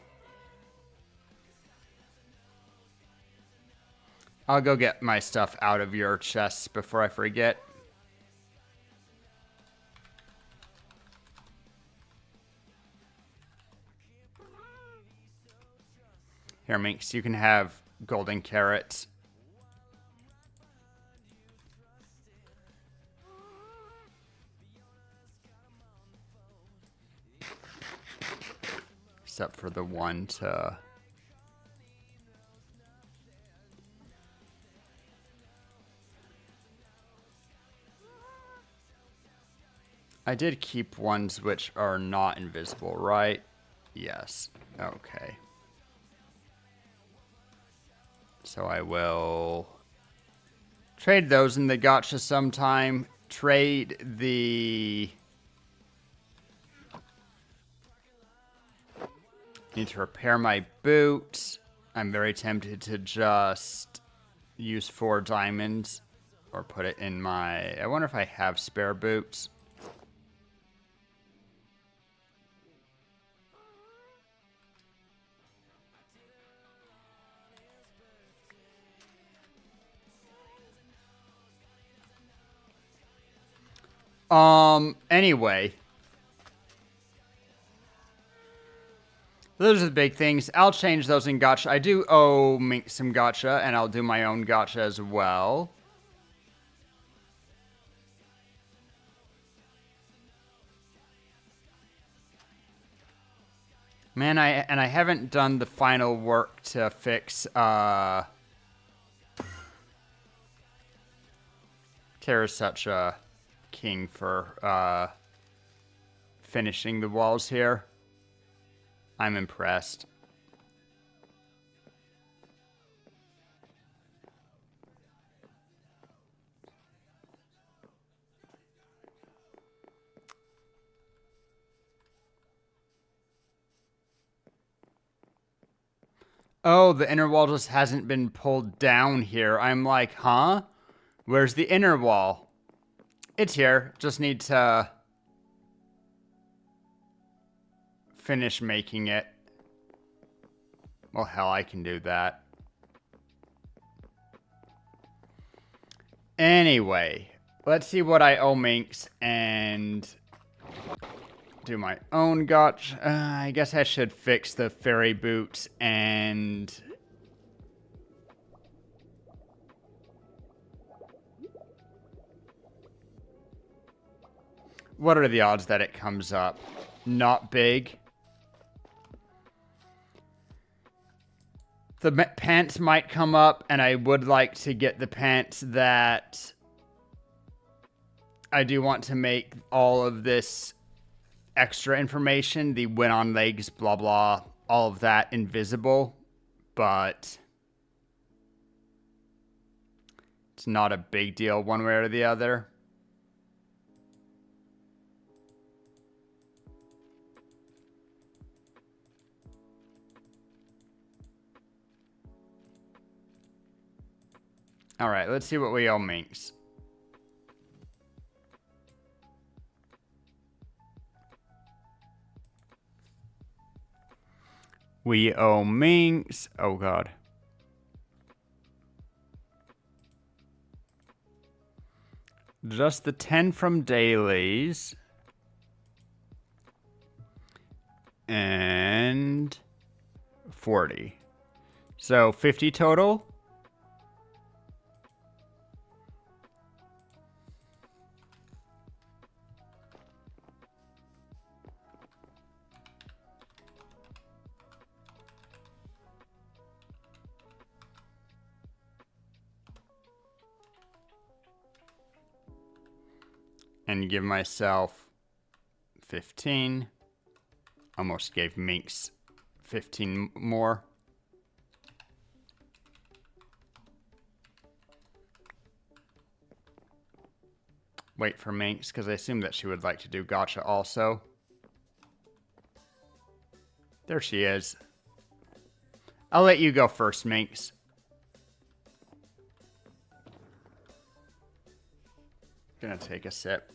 I'll go get my stuff out of your chests before I forget. Here, Minx, you can have golden carrots. Except for the one to... I did keep ones which are not invisible, right? Yes. Okay. So I will trade those in the gacha sometime. Trade the... Need to repair my boots. I'm very tempted to just use 4 diamonds or put it in my... I wonder if I have spare boots. Anyway. Those are the big things. I'll change those in gacha. I do owe Mink some gacha, and I'll do my own gacha as well. Man, I haven't done the final work to fix, Terra's such a king for, finishing the walls here. I'm impressed. Oh, the inner wall just hasn't been pulled down here. I'm like, huh? Where's the inner wall? It's here. Just need to finish making it. Well, hell, I can do that. Anyway, let's see what I owe Minx and do my own gotcha. I guess I should fix the fairy boots and... What are the odds that it comes up? Not big. The pants might come up, and I would like to get the pants that I do want to make all of this extra information, the win on legs, blah, blah, all of that invisible, but it's not a big deal one way or the other. All right, let's see what we owe Minx. We owe Minx. Oh, God. Just the 10 from dailies. And 40. So 50 total. And give myself 15. Almost gave Minx 15 more. Wait for Minx, because I assume that she would like to do gotcha also. There she is. I'll let you go first, Minx. Gonna take a sip.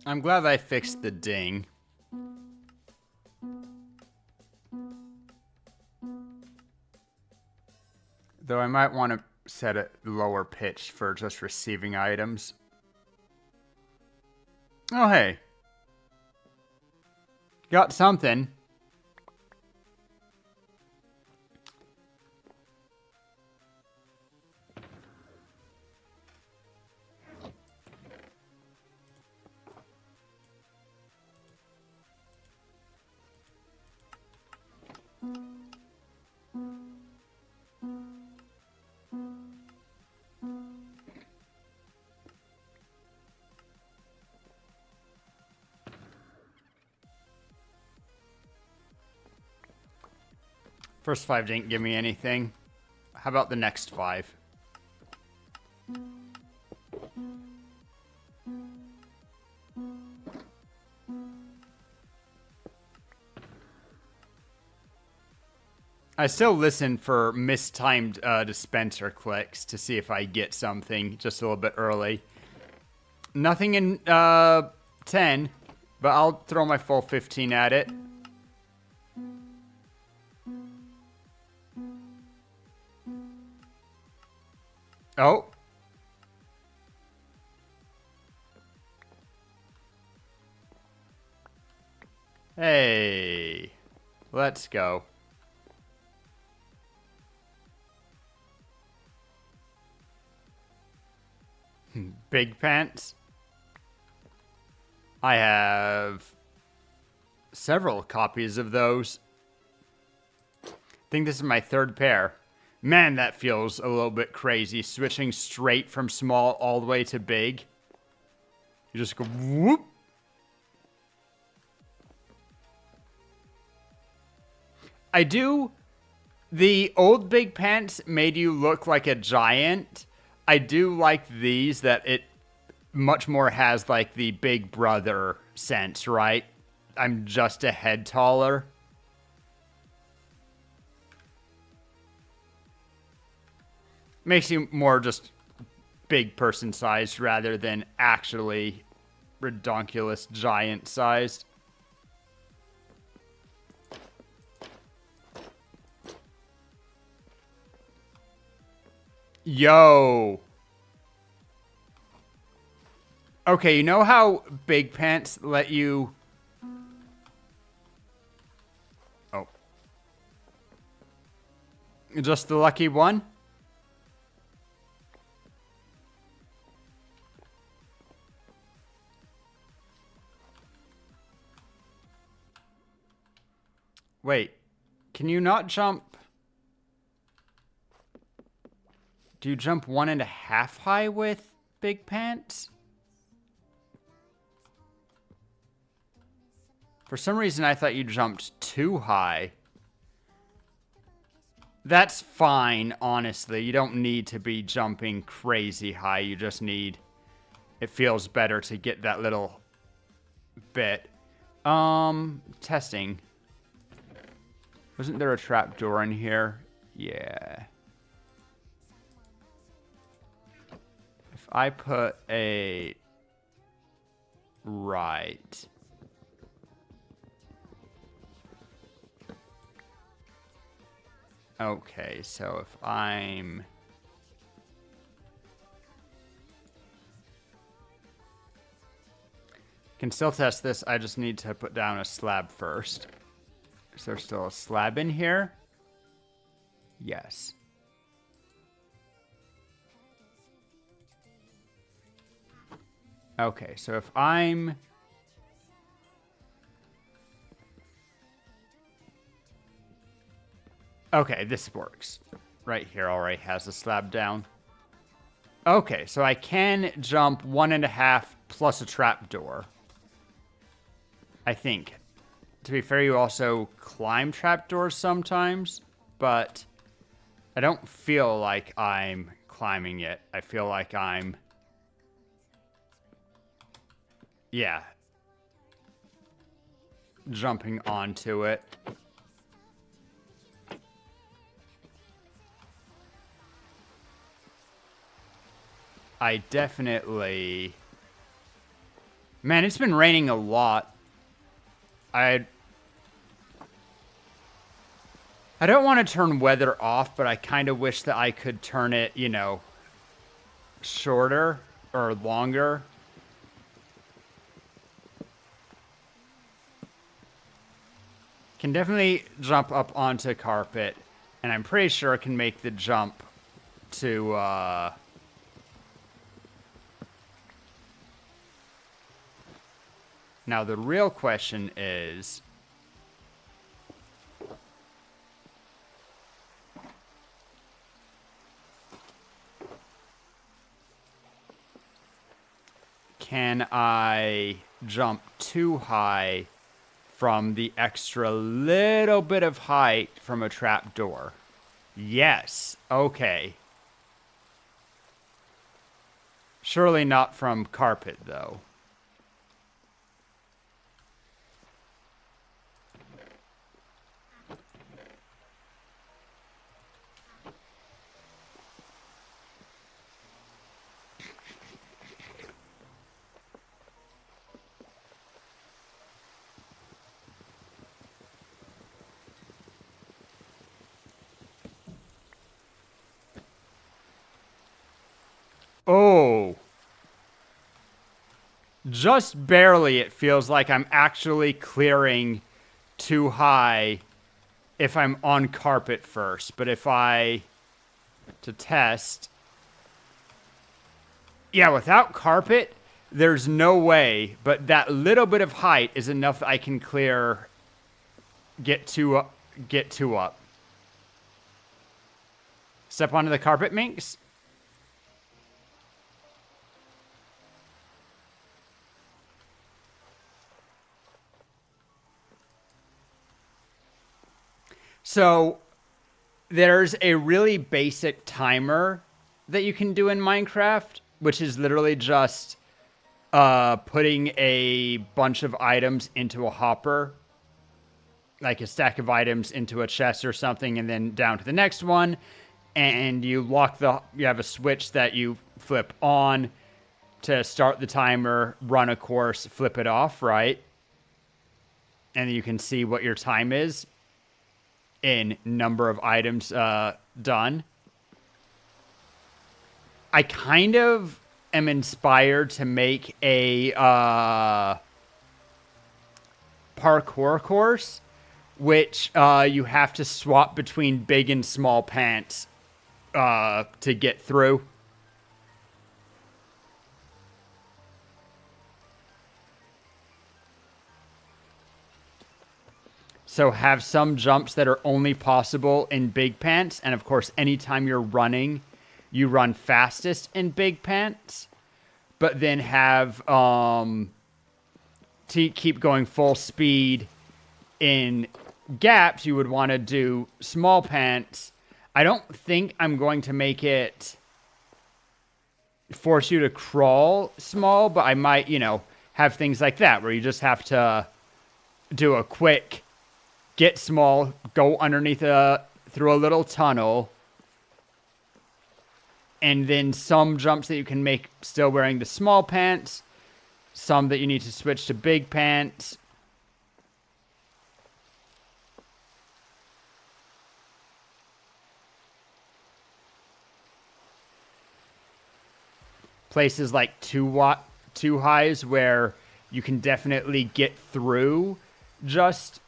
I'm glad I fixed the ding. Though I might want to set it lower pitch for just receiving items. Oh, hey. Got something. First 5 didn't give me anything. How about the next 5? I still listen for mistimed dispenser clicks to see if I get something just a little bit early. Nothing in 10, but I'll throw my full 15 at it. Oh. Hey. Let's go. Big pants. I have several copies of those. I think this is my 3rd pair. Man, that feels a little bit crazy, switching straight from small all the way to big. You just go whoop. The old big pants made you look like a giant. I do like these that it much more has like the big brother sense, right? I'm just a head taller. Makes you more just big person sized rather than actually redonkulous giant sized. Yo. Okay, you know how big pants let you... Oh. Just the lucky one? Wait. Can you not jump... Do you jump 1.5 high with big pants? For some reason, I thought you jumped too high. That's fine, honestly. You don't need to be jumping crazy high. You just need... It feels better to get that little bit. Testing. Wasn't there a trapdoor in here? Yeah. If I put a... Right. Okay, so if I'm... Can still test this, I just need to put down a slab first. Is there still a slab in here? Yes. Okay, so if I'm... Okay, this works. Right here already has a slab down. Okay, so I can jump 1.5 plus a trapdoor. I think. To be fair, you also climb trapdoors sometimes, but I don't feel like I'm climbing it. I feel like I'm... Yeah. Jumping onto it. I definitely... Man, it's been raining a lot. I don't want to turn weather off, but I kind of wish that I could turn it, you know, shorter or longer. Can definitely jump up onto carpet, and I'm pretty sure I can make the jump to, Now, the real question is... Can I jump too high from the extra little bit of height from a trapdoor? Yes. Okay. Surely not from carpet, though. Oh. Just barely it feels like I'm actually clearing too high if I'm on carpet first. But if I... To test... Yeah, without carpet, there's no way. But that little bit of height is enough that I can clear... Get two up. Step onto the carpet, Minx. So there's a really basic timer that you can do in Minecraft, which is literally just putting a bunch of items into a hopper, like a stack of items into a chest or something, and then down to the next one. And you have a switch that you flip on to start the timer, run a course, flip it off, right? And you can see what your time is in number of items done. I kind of am inspired to make a parkour course, which you have to swap between big and small pants to get through. So have some jumps that are only possible in big pants, and of course, anytime you're running, you run fastest in big pants. But then have to keep going full speed in gaps. You would want to do small pants. I don't think I'm going to make it force you to crawl small, but I might, have things like that where you just have to do a quick get small, go underneath through a little tunnel, and then some jumps that you can make still wearing the small pants, some that you need to switch to big pants. Places like two highs where you can definitely get through just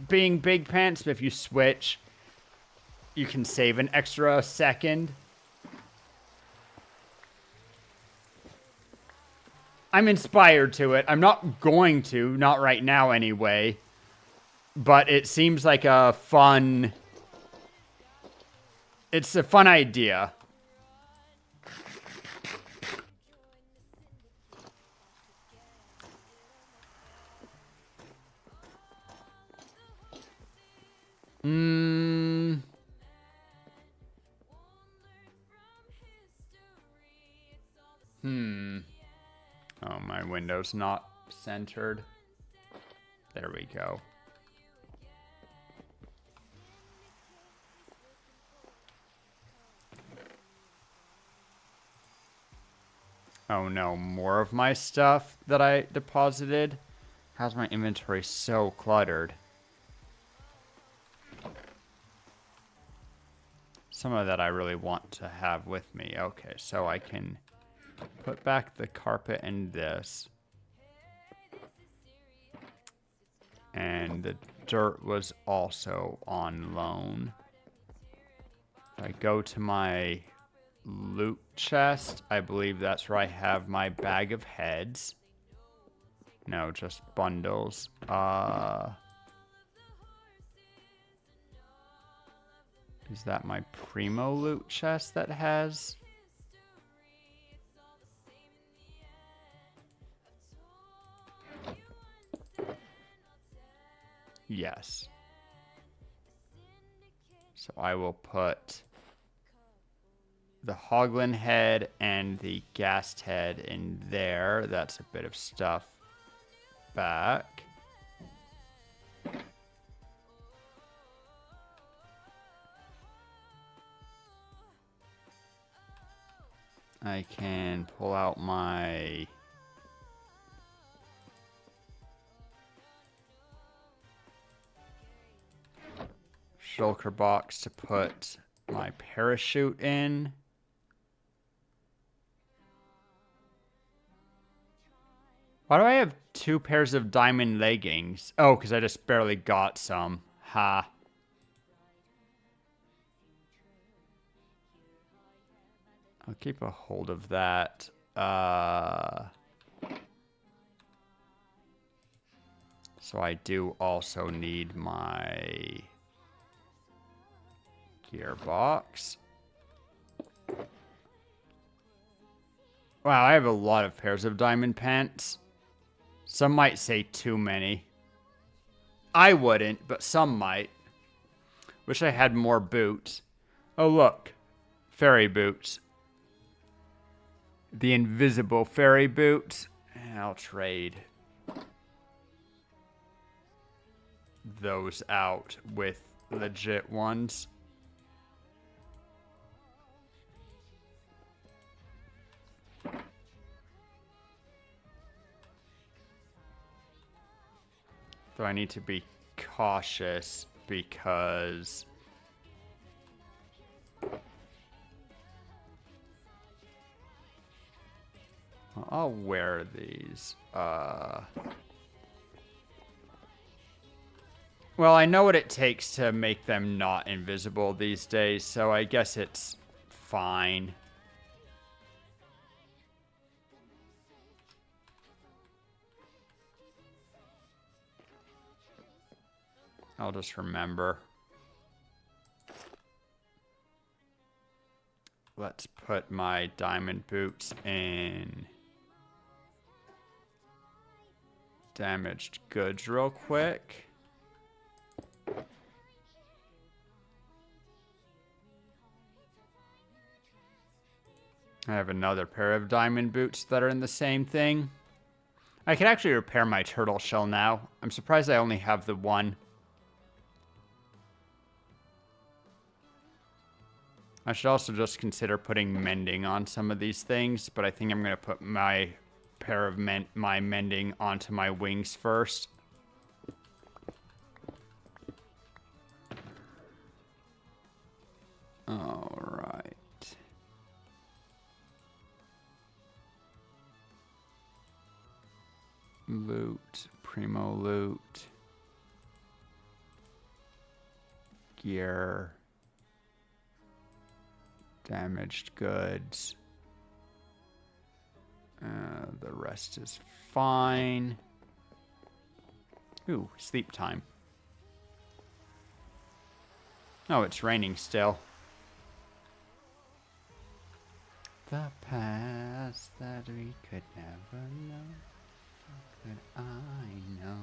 being big pants, but if you switch, you can save an extra second. I'm inspired to it. I'm not going to, not right now anyway, but it seems like it's a fun idea. Oh, my window's not centered. There we go. Oh no, more of my stuff that I deposited? How's my inventory so cluttered? Some of that I really want to have with me. Okay, so I can put back the carpet and this. And the dirt was also on loan. If I go to my loot chest, I believe that's where I have my bag of heads. No, just bundles. Is that my primo loot chest that has? Yes. So I will put the Hoglin head and the Ghast head in there. That's a bit of stuff back. I can pull out my shulker box to put my parachute in. Why do I have 2 pairs of diamond leggings? Oh, because I just barely got some. Ha. I'll keep a hold of that. So I do also need my gearbox. Wow, I have a lot of pairs of diamond pants. Some might say too many. I wouldn't, but some might. Wish I had more boots. Oh, look. Fairy boots. The invisible fairy boots. I'll trade those out with legit ones. Though I need to be cautious because I'll wear these. Well, I know what it takes to make them not invisible these days, so I guess it's fine. I'll just remember. Let's put my diamond boots in damaged goods real quick. I have another pair of diamond boots that are in the same thing. I can actually repair my turtle shell now. I'm surprised I only have the one. I should also just consider putting mending on some of these things, but I think I'm going to put my pair of my mending onto my wings first. All right. Loot, primo loot, gear, damaged goods. The rest is fine. Ooh, sleep time. Oh, it's raining still. The past that we could never know. How could I know?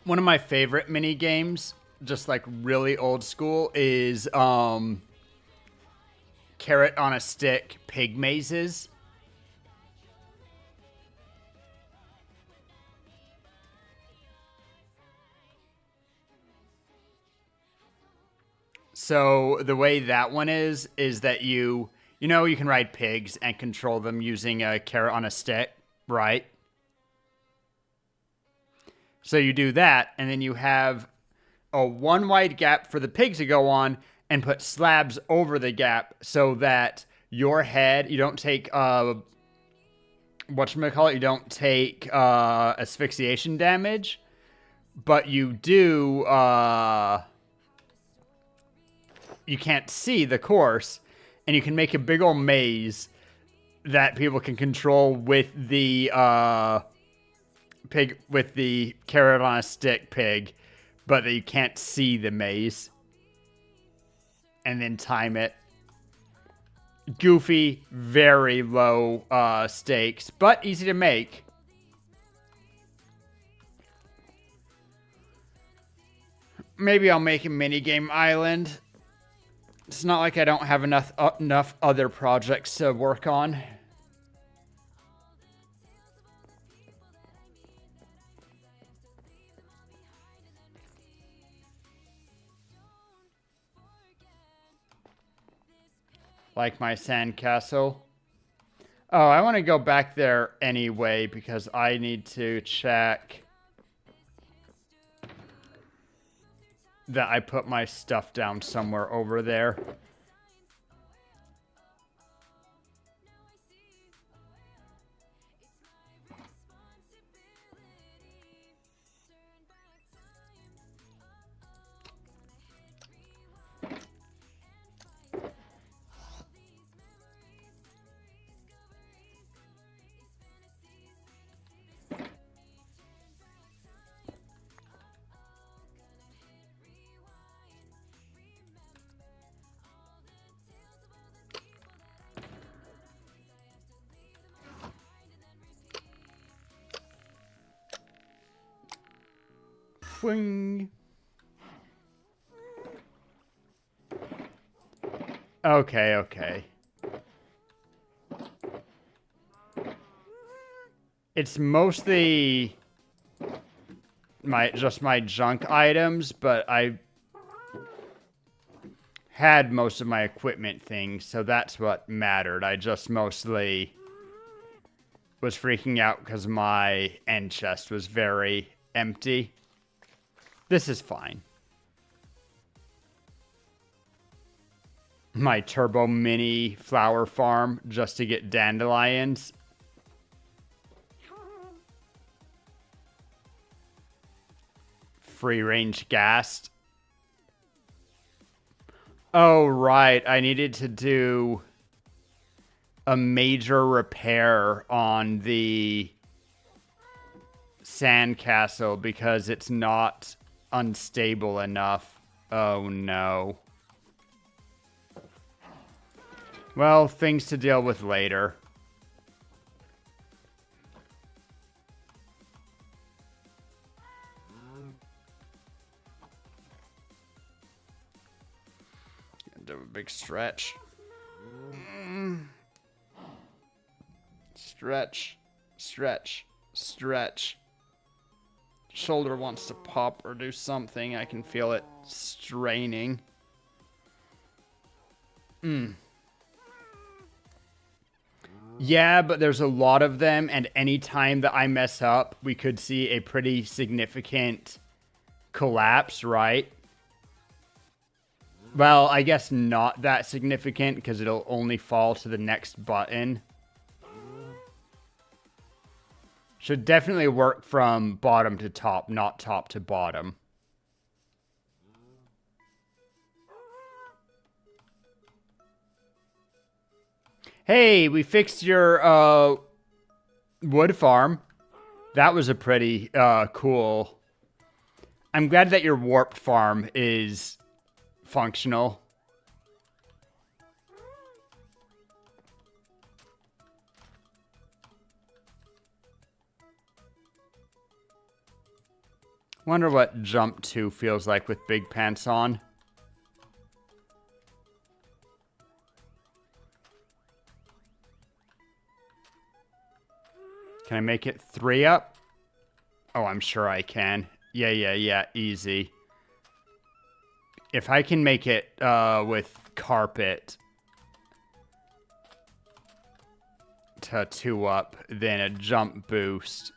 One of my favorite mini games, just like really old school, is carrot on a stick pig mazes. So the way that one is that you can ride pigs and control them using a carrot on a stick, right? So you do that, and then you have a one wide gap for the pigs to go on and put slabs over the gap so that your head, you don't take, you don't take asphyxiation damage, but you do, you can't see the course, and you can make a big old maze that people can control with the pig, with the carrot on a stick pig, but that you can't see the maze, and then time it. Goofy, very low stakes, but easy to make. Maybe I'll make a minigame island. It's not like I don't have enough other projects to work on. Like my sandcastle. Oh, I want to go back there anyway because I need to check that I put my stuff down somewhere over there. Swing. Okay, okay. It's mostly just my junk items, but I had most of my equipment things, so that's what mattered. I just mostly was freaking out because my end chest was very empty. This is fine. My turbo mini flower farm just to get dandelions. Free range ghast. Oh, right. I needed to do a major repair on the sandcastle because it's not unstable enough. Oh, no. Well, things to deal with later. Do a big stretch. Stretch, stretch, stretch. Shoulder wants to pop or do something. I can feel it straining. Yeah, but there's a lot of them, and any time that I mess up, we could see a pretty significant collapse, right? Well, I guess not that significant, because it'll only fall to the next button. Should definitely work from bottom to top, not top to bottom. Hey, we fixed your wood farm. That was a pretty cool. I'm glad that your warped farm is functional. Wonder what jump 2 feels like with big pants on. Can I make it 3 up? Oh, I'm sure I can. Yeah, easy. If I can make it with carpet to 2 up, then a jump boost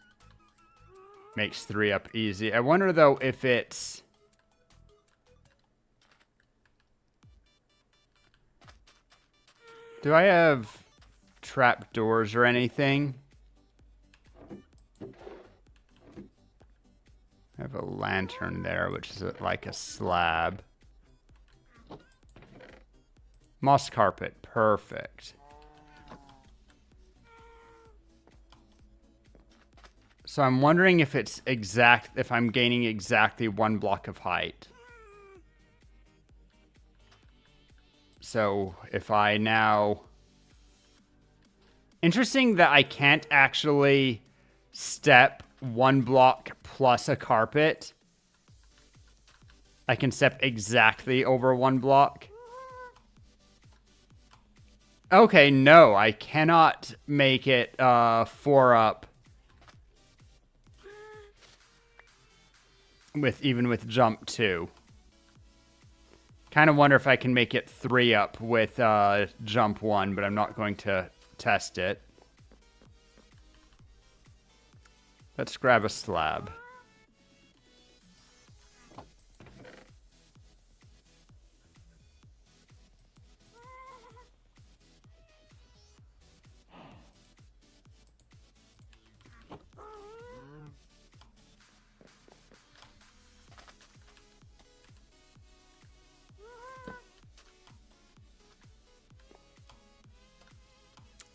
makes 3 up easy. I wonder, though, if it's... Do I have trap doors or anything? I have a lantern there, which is like a slab. Moss carpet, perfect. So I'm wondering if it's if I'm gaining exactly 1 block of height. So if I now... Interesting that I can't actually step 1 block plus a carpet. I can step exactly over 1 block. Okay, no, I cannot make it 4 up even with jump 2. Kind of wonder if I can make it 3 up with jump 1, but I'm not going to test it. Let's grab a slab.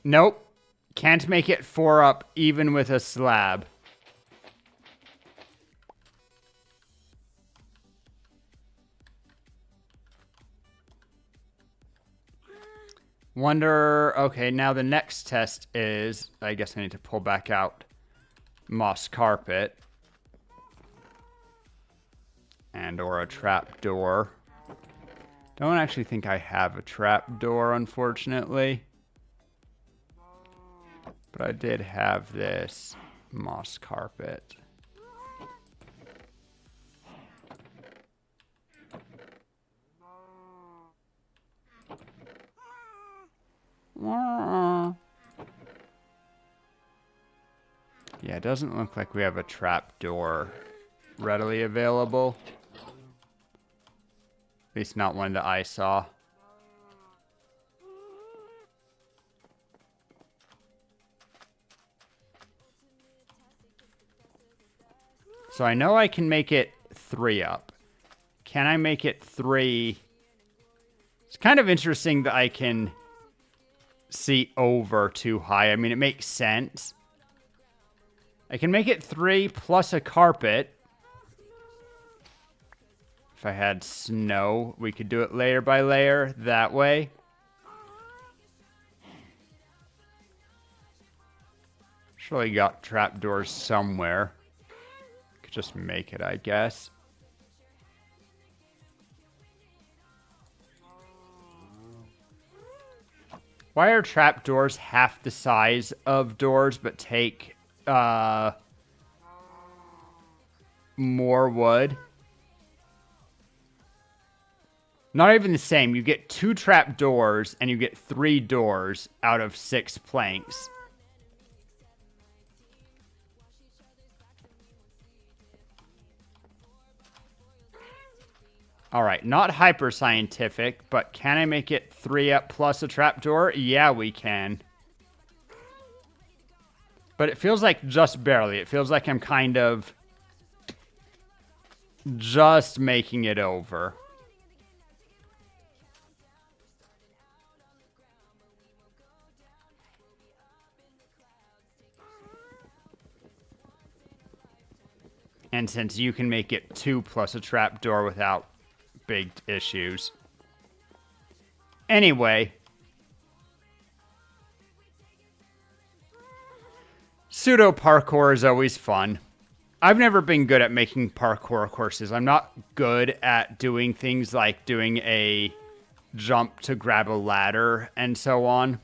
Nope. Can't make it 4 up even with a slab. Wonder... Okay, now the next test is... I guess I need to pull back out moss carpet. And or a trap door. Don't actually think I have a trap door, unfortunately. But I did have this moss carpet. Yeah, it doesn't look like we have a trap door readily available. At least not one that I saw. So I know I can make it 3 up. Can I make it 3? It's kind of interesting that I can see over too high. I mean, it makes sense. I can make it 3 plus a carpet. If I had snow, we could do it layer by layer that way. Surely got trapdoors somewhere. Could just make it, I guess. Why are trapdoors half the size of doors but take more wood? Not even the same. You get 2 trapdoors and you get 3 doors out of 6 planks. All right, not hyper scientific, but can I make it 3 up plus a trapdoor? Yeah, we can. But it feels like just barely. It feels like I'm kind of just making it over. And since you can make it 2 plus a trapdoor without big issues. Anyway. Pseudo parkour is always fun. I've never been good at making parkour courses. I'm not good at doing things like doing a jump to grab a ladder and so on.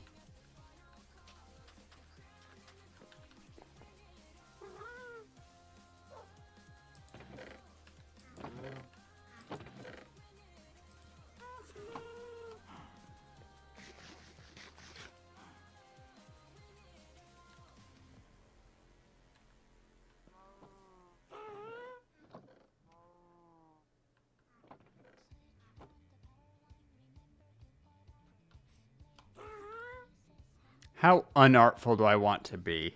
How unartful do I want to be?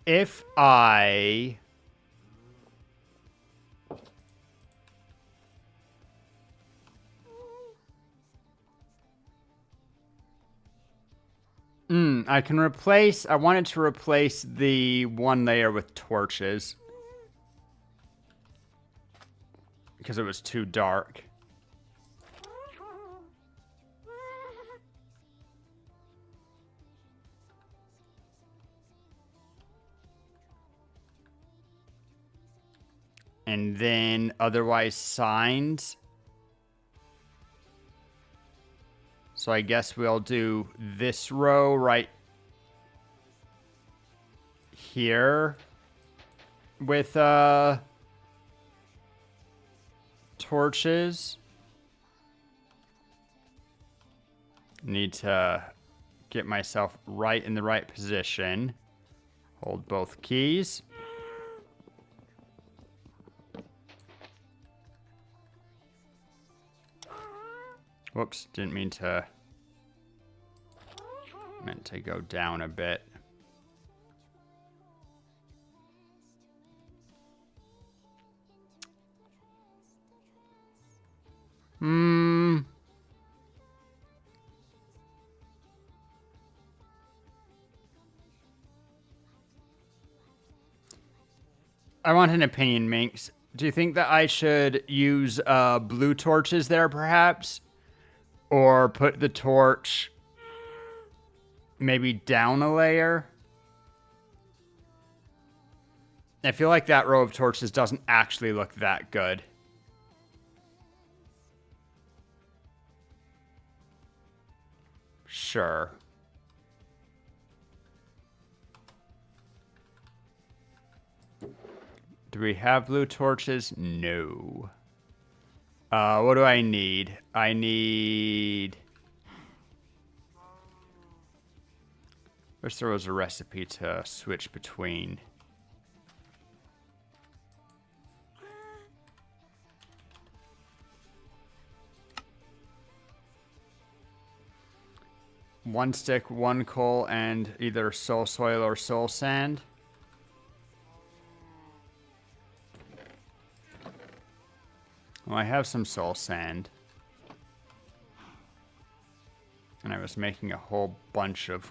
If I... I can replace... I wanted to replace the 1 layer with torches. Because it was too dark. And then otherwise signs. So I guess we'll do this row right here with torches. Need to get myself right in the right position. Hold both keys. Whoops, didn't mean to... Meant to go down a bit. I want an opinion, Minx. Do you think that I should use blue torches there, perhaps? Or put the torch maybe down a layer? I feel like that row of torches doesn't actually look that good. Sure. Do we have blue torches? No. What do I need? I need... Wish there was a recipe to switch between. One stick, one coal, and either soul soil or soul sand. Well, I have some soul sand. And I was making a whole bunch of...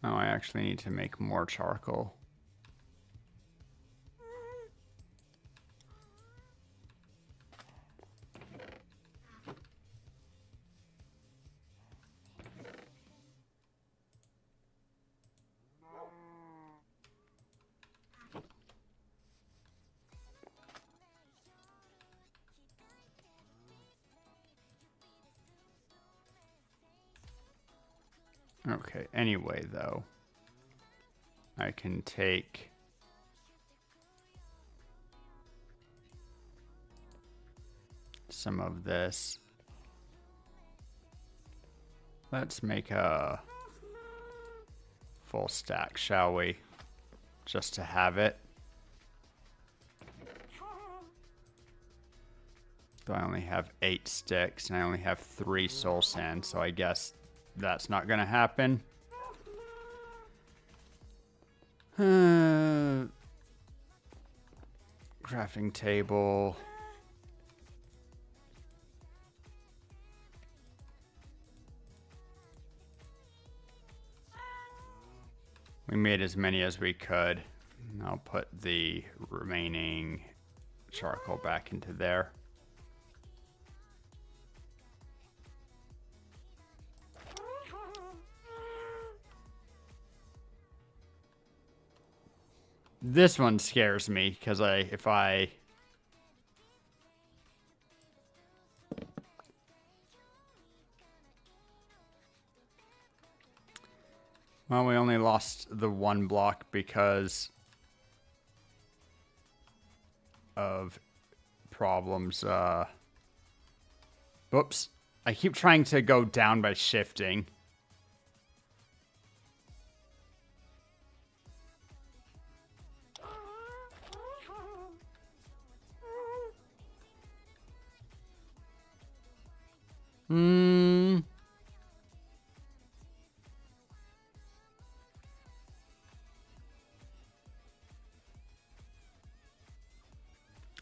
Oh, I actually need to make more charcoal. Okay, anyway, though, I can take some of this. Let's make a full stack, shall we? Just to have it. So I only have 8 sticks, and I only have 3 soul sand, so I guess that's not gonna happen. Crafting table. We made as many as we could. I'll put the remaining charcoal back into there. This one scares me because if I well, we only lost the 1 block because of problems. Whoops. I keep trying to go down by shifting.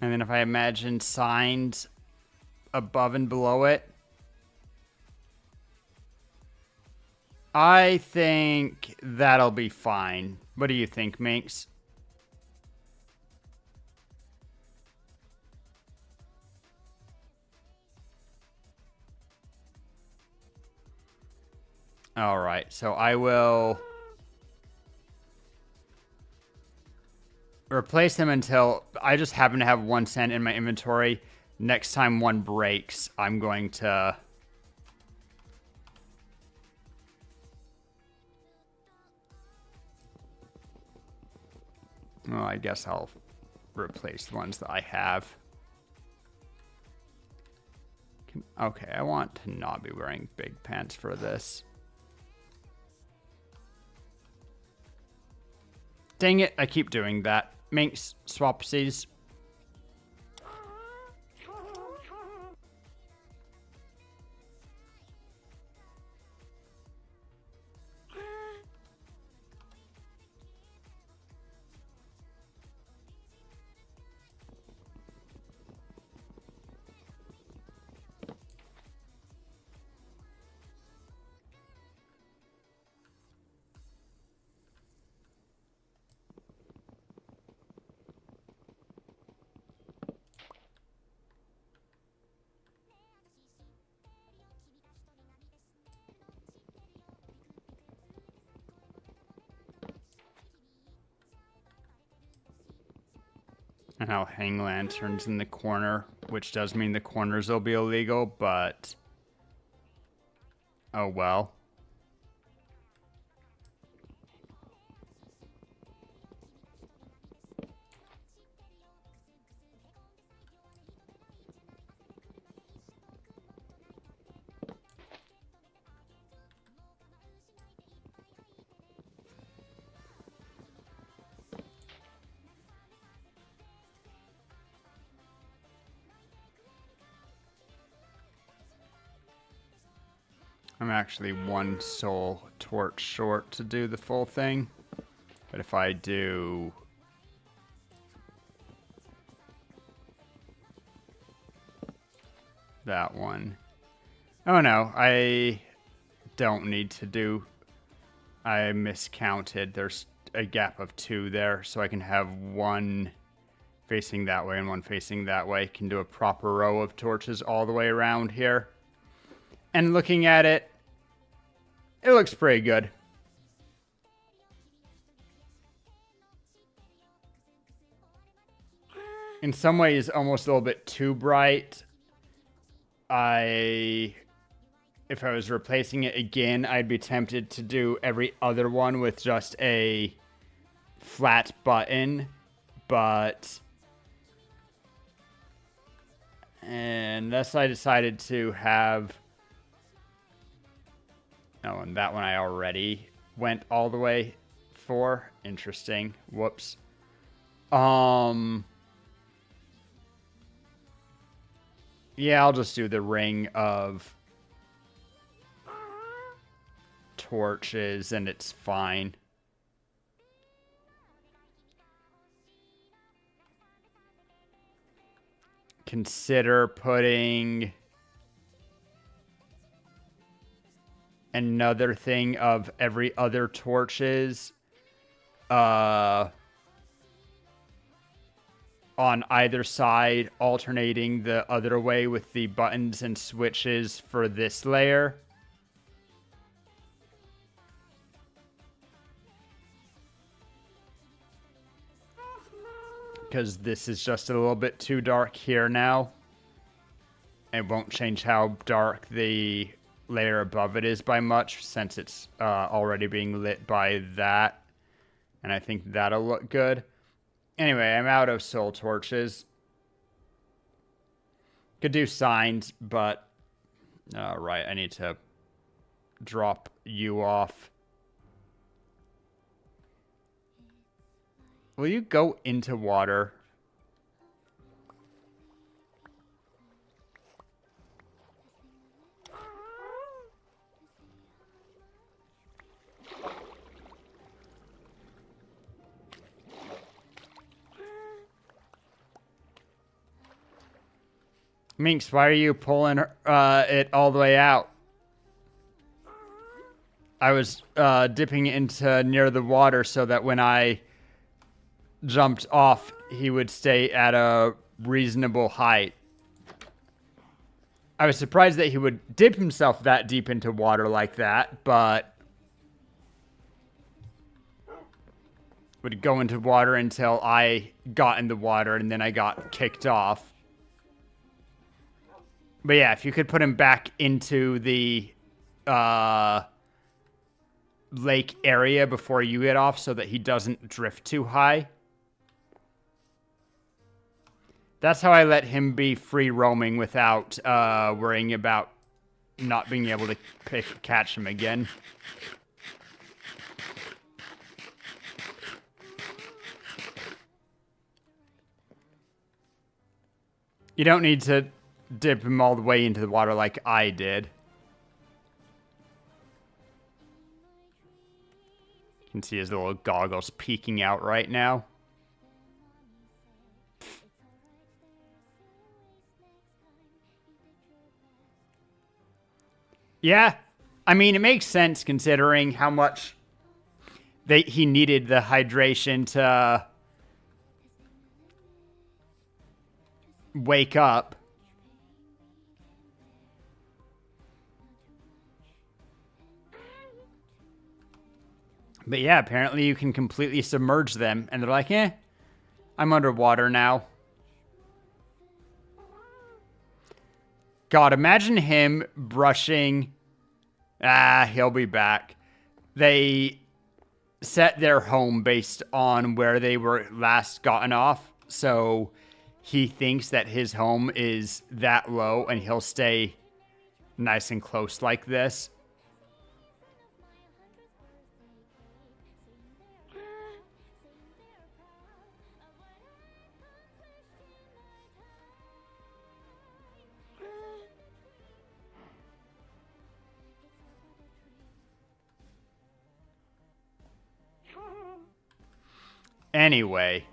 And then if I imagine signs above and below it, I think that'll be fine. What do you think, Minx? All right, so I will replace them until I just happen to have 1 cent in my inventory. Next time one breaks, I'm going to... Well, I guess I'll replace the ones that I have. Okay, I want to not be wearing big pants for this. Dang it, I keep doing that. Minx, swapsies. And I'll hang lanterns in the corner, which does mean the corners will be illegal, but oh well. I'm actually one soul torch short to do the full thing. But if I do that one. Oh no, I don't need to do. I miscounted. There's a gap of 2 there, so I can have one facing that way and one facing that way. Can do a proper row of torches all the way around here. And looking at it, it looks pretty good. In some ways, almost a little bit too bright. If I was replacing it again, I'd be tempted to do every other one with just a flat button. But unless I decided to have... Oh, and that one I already went all the way for. Interesting. Whoops. Yeah, I'll just do the ring of torches and it's fine. Consider putting another thing of every other torches on either side, alternating the other way with the buttons and switches for this layer. Because this is just a little bit too dark here now. It won't change how dark the layer above it is by much, since it's already being lit by that. And I think that'll look good. Anyway, I'm out of soul torches. Could do signs, but... right, I need to drop you off. Will you go into water? Minx, why are you pulling it all the way out? I was dipping into near the water so that when I jumped off, he would stay at a reasonable height. I was surprised that he would dip himself that deep into water like that, but would go into water until I got in the water and then I got kicked off. But yeah, if you could put him back into the lake area before you get off so that he doesn't drift too high. That's how I let him be free roaming without worrying about not being able to catch him again. You don't need to dip him all the way into the water like I did. You can see his little goggles peeking out right now. Yeah, I mean, it makes sense considering how much he needed the hydration to wake up. But yeah, apparently you can completely submerge them. And they're like, I'm underwater now. God, imagine him brushing. He'll be back. They set their home based on where they were last gotten off. So he thinks that his home is that low and he'll stay nice and close like this. Anyway.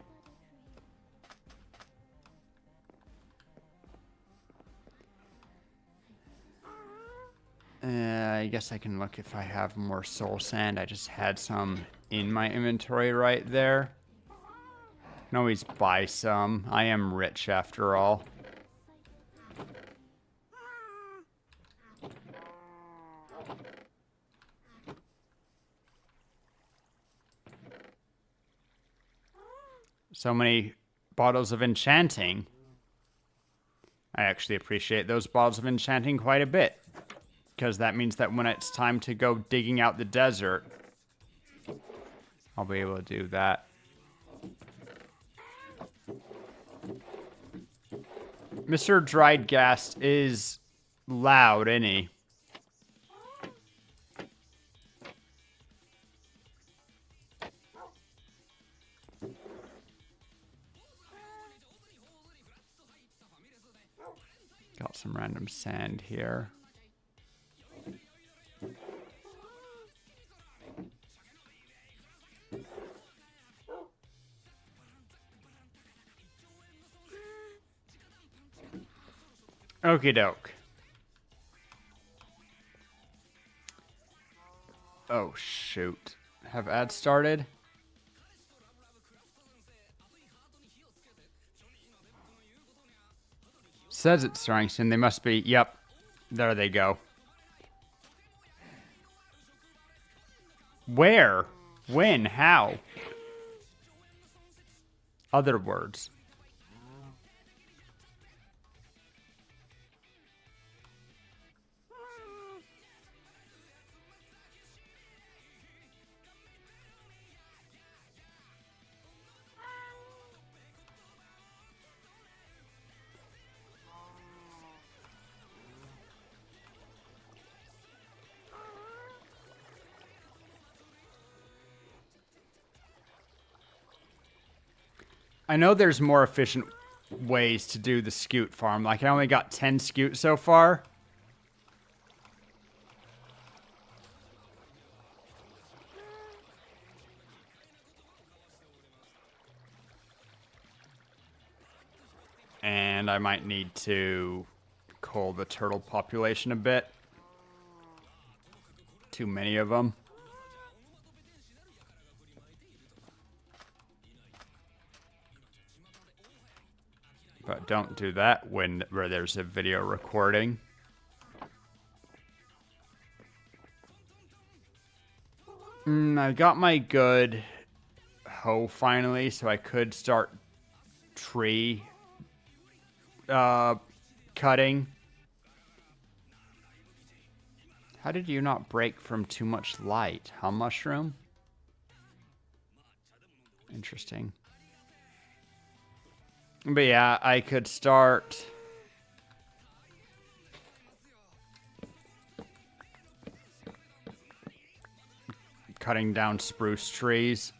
I guess I can look if I have more soul sand. I just had some in my inventory right there. I can always buy some. I am rich after all. So many bottles of enchanting. I actually appreciate those bottles of enchanting quite a bit, because that means that when it's time to go digging out the desert, I'll be able to do that. Mr. Dried Gas is loud, isn't he? Got some random sand here. Okie doke. Oh, shoot. Have ads started? Says it's starting soon. They must be. Yep. There they go. Where? When? How? Other words. I know there's more efficient ways to do the scoot farm. Like, I only got 10 scoot so far. And I might need to cull the turtle population a bit. Too many of them. But don't do that where there's a video recording. I got my good hoe finally, so I could start tree cutting. How did you not break from too much light? Huh, mushroom? Interesting. But yeah, I could start cutting down spruce trees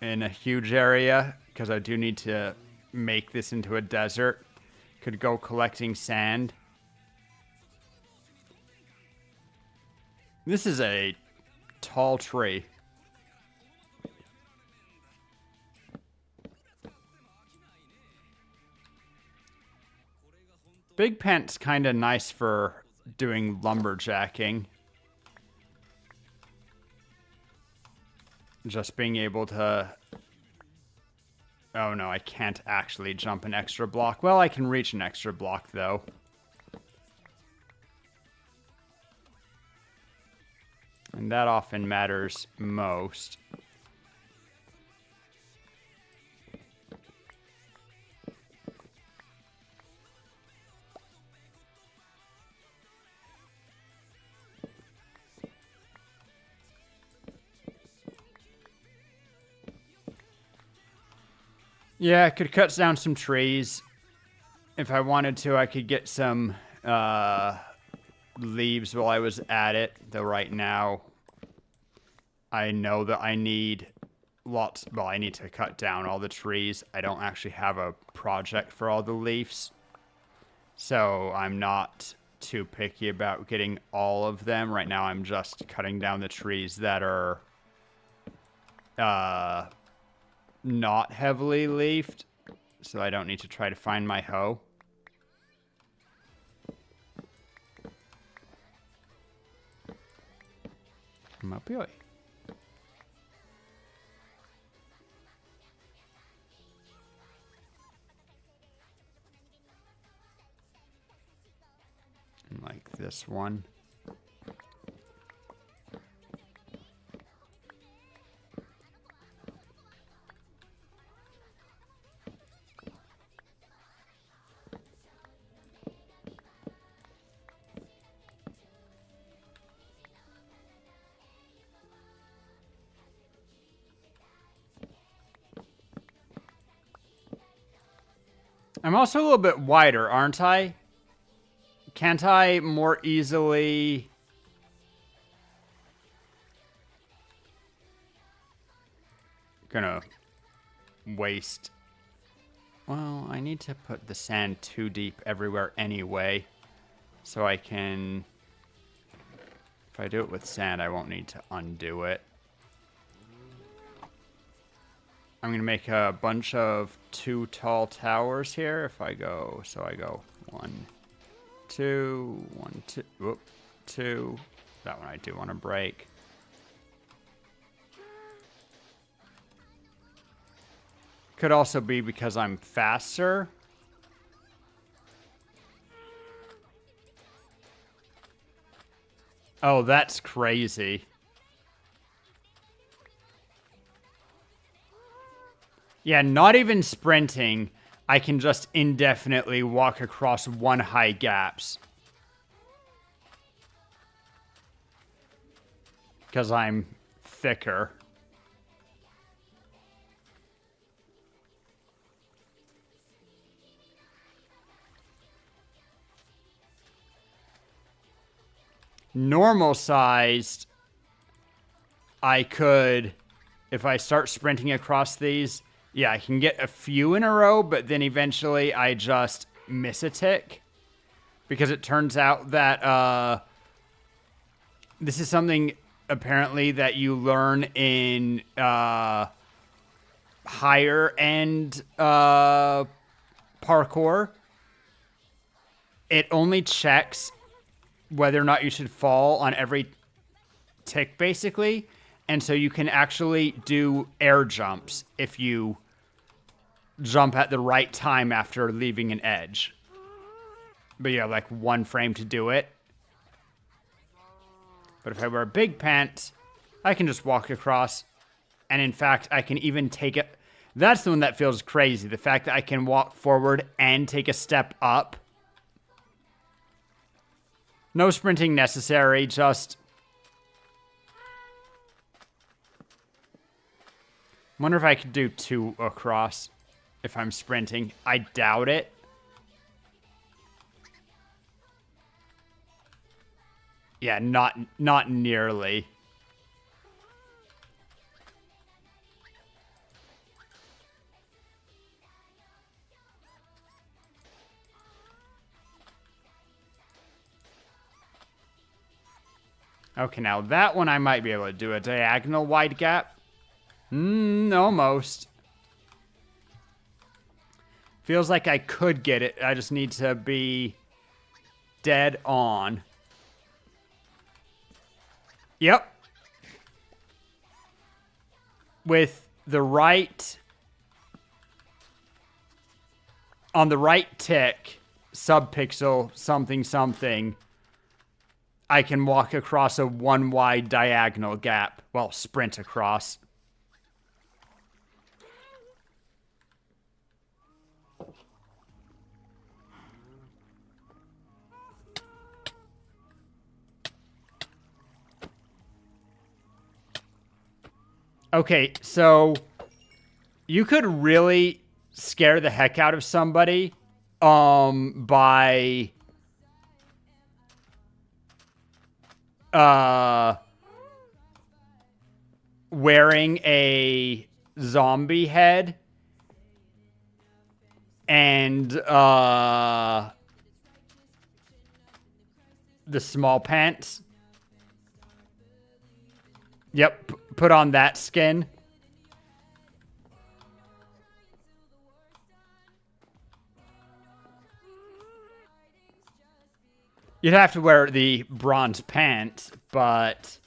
in a huge area, because I do need to make this into a desert. Could go collecting sand. This is a tall tree. Big Pent's kind of nice for doing lumberjacking. Just being able to... Oh no, I can't actually jump an extra block. Well, I can reach an extra block though. And that often matters most. Yeah, I could cut down some trees. If I wanted to, I could get some leaves while I was at it. Though right now, I know that I need lots. Well, I need to cut down all the trees. I don't actually have a project for all the leaves. So I'm not too picky about getting all of them. Right now, I'm just cutting down the trees that are not heavily leafed. So I don't need to try to find my hoe. Come up here. Like this one. I'm also a little bit wider, aren't I? Can't I more easily... Gonna waste... Well, I need to put the sand too deep everywhere anyway. So I can... If I do it with sand, I won't need to undo it. I'm going to make a bunch of 2 tall towers here. If I go... So I go 1, 2, 1, 2... Whoop, 2. That one I do want to break. Could also be because I'm faster. Oh, that's crazy. Yeah, not even sprinting. I can just indefinitely walk across 1 high gaps. Because I'm thicker. Normal sized, I could, if I start sprinting across these, yeah, I can get a few in a row, but then eventually I just miss a tick. Because it turns out that this is something apparently that you learn in higher end parkour. It only checks whether or not you should fall on every tick, basically. And so you can actually do air jumps if you jump at the right time after leaving an edge. But yeah, like 1 frame to do it. But if I wear big pants, I can just walk across. And in fact, I can even take it. That's the one that feels crazy. The fact that I can walk forward and take a step up. No sprinting necessary, just... Wonder if I could do 2 across if I'm sprinting. I doubt it. Yeah, not nearly. Okay, now that one I might be able to do a diagonal wide gap. Almost. Feels like I could get it. I just need to be dead on. Yep. With the right... On the right tick, subpixel, something, something... I can walk across a 1 wide diagonal gap. Well, sprint across. Okay, so you could really scare the heck out of somebody by wearing a zombie head and the small pants. Yep, put on that skin. You'd have to wear the bronze pants, but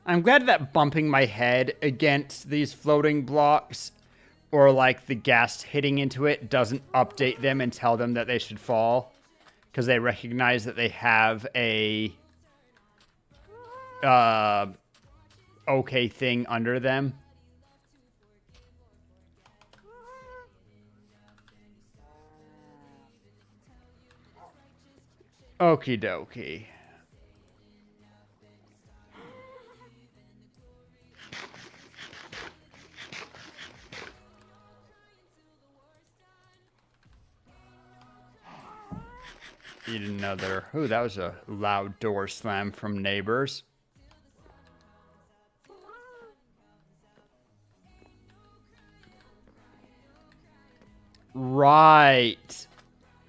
I'm glad that bumping my head against these floating blocks or like the gas hitting into it doesn't update them and tell them that they should fall, because they recognize that they have a okay thing under them. Okie dokie. Eat another. Ooh, that was a loud door slam from neighbors. Right.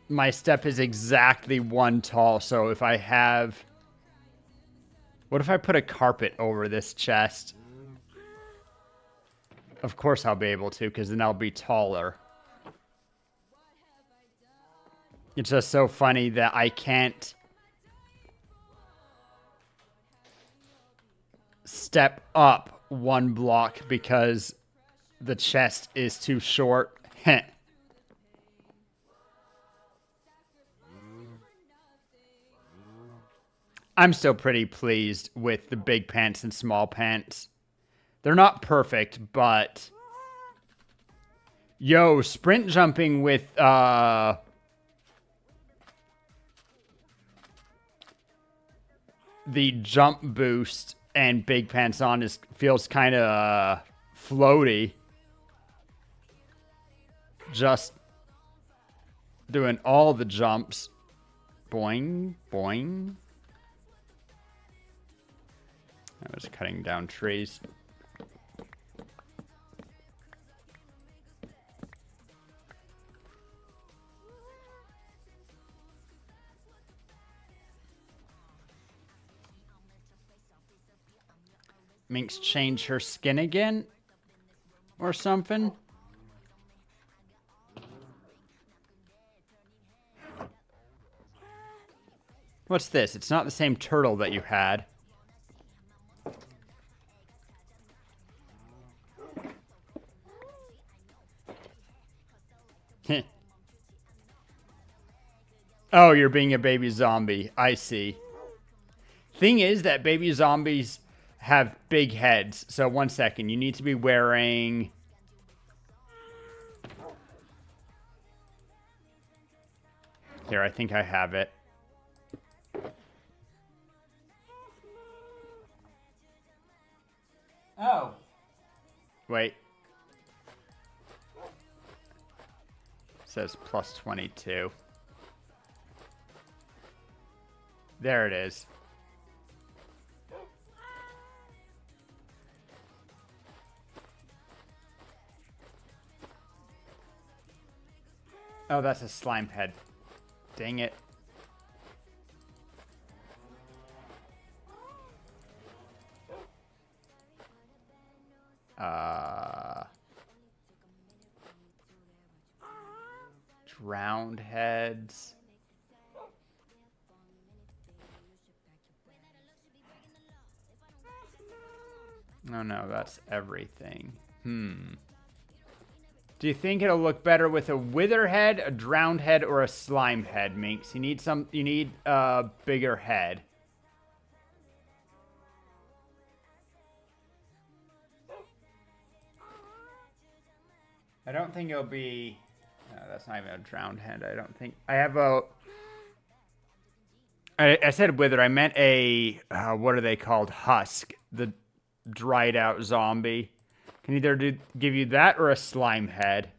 My step is exactly 1 tall, so if I have... What if I put a carpet over this chest? Of course I'll be able to, because then I'll be taller. It's just so funny that I can't step up 1 block because the chest is too short. Heh. I'm still pretty pleased with the big pants and small pants. They're not perfect, but... Yo, sprint jumping with, the jump boost and big pants on feels kind of floaty. Just doing all the jumps. Boing, boing. I was cutting down trees. Minx change her skin again? Or something? What's this? It's not the same turtle that you had. Oh, you're being a baby zombie. I see. Thing is that baby zombies have big heads. So 1 second. You need to be wearing... Here, I think I have it. Oh. Wait. It says plus 22. There it is. Oh, that's a slime head. Dang it. Drowned heads. Oh no, that's everything. Do you think it'll look better with a wither head, a drowned head, or a slime head, Minx? You need a bigger head. I don't think it'll be... No, that's not even a drowned head, I don't think. I have a... I said wither. I meant a what are they called? Husk, the dried out zombie. Can either give you that or a slime head.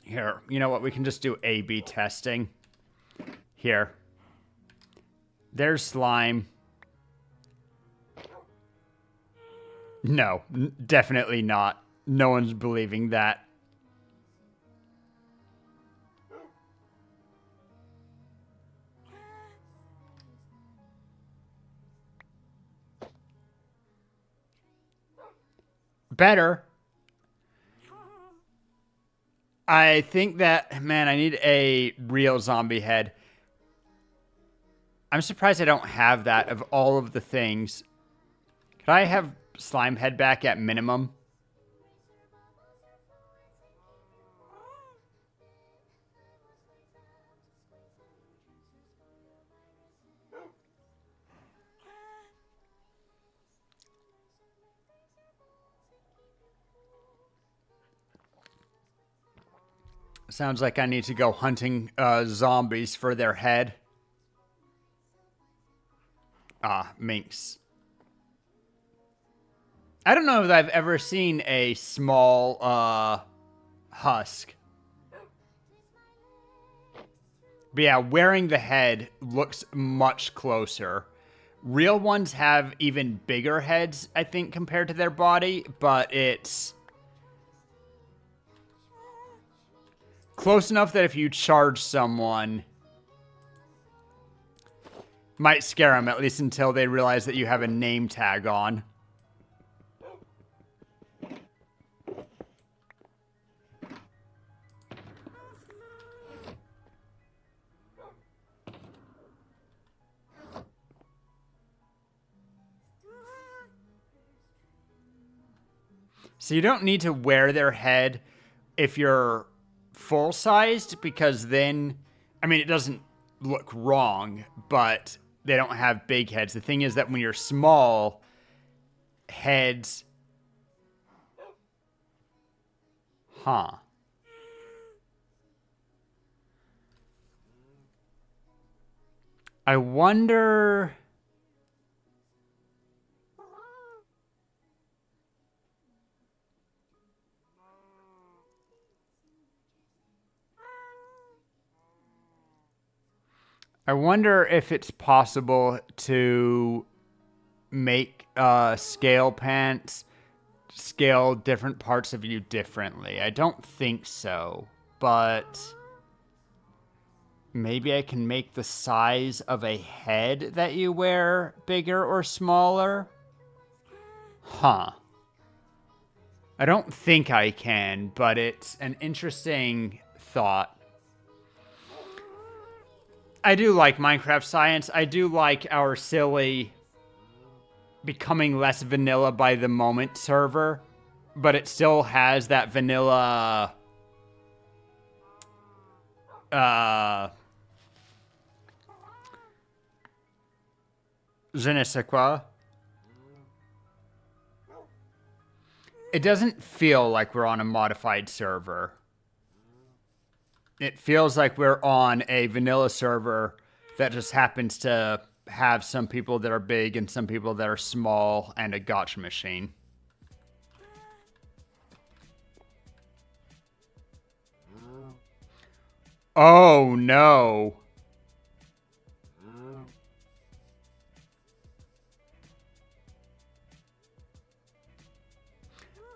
Here, you know what? We can just do A/B testing. Here. There's slime. No, definitely not. No one's believing that. Better. I think that, man, I need a real zombie head. I'm surprised I don't have that of all of the things. Could I have slime head back at minimum? Sounds like I need to go hunting zombies for their head. Ah, minks. I don't know if I've ever seen a small husk. But yeah, wearing the head looks much closer. Real ones have even bigger heads, I think, compared to their body, but it's close enough that if you charge someone, might scare them, at least until they realize that you have a name tag on. So you don't need to wear their head if you're full-sized, because then, I mean, it doesn't look wrong, but they don't have big heads. The thing is that when you're small, heads... Huh. I wonder... I wonder if it's possible to make scale pants scale different parts of you differently. I don't think so, but maybe I can make the size of a head that you wear bigger or smaller? Huh. I don't think I can, but it's an interesting thought. I do like Minecraft science. I do like our silly becoming less vanilla by the moment server, but it still has that vanilla je ne sais quoi. It doesn't feel like we're on a modified server. It feels like we're on a vanilla server that just happens to have some people that are big and some people that are small and a gotcha machine. Oh no.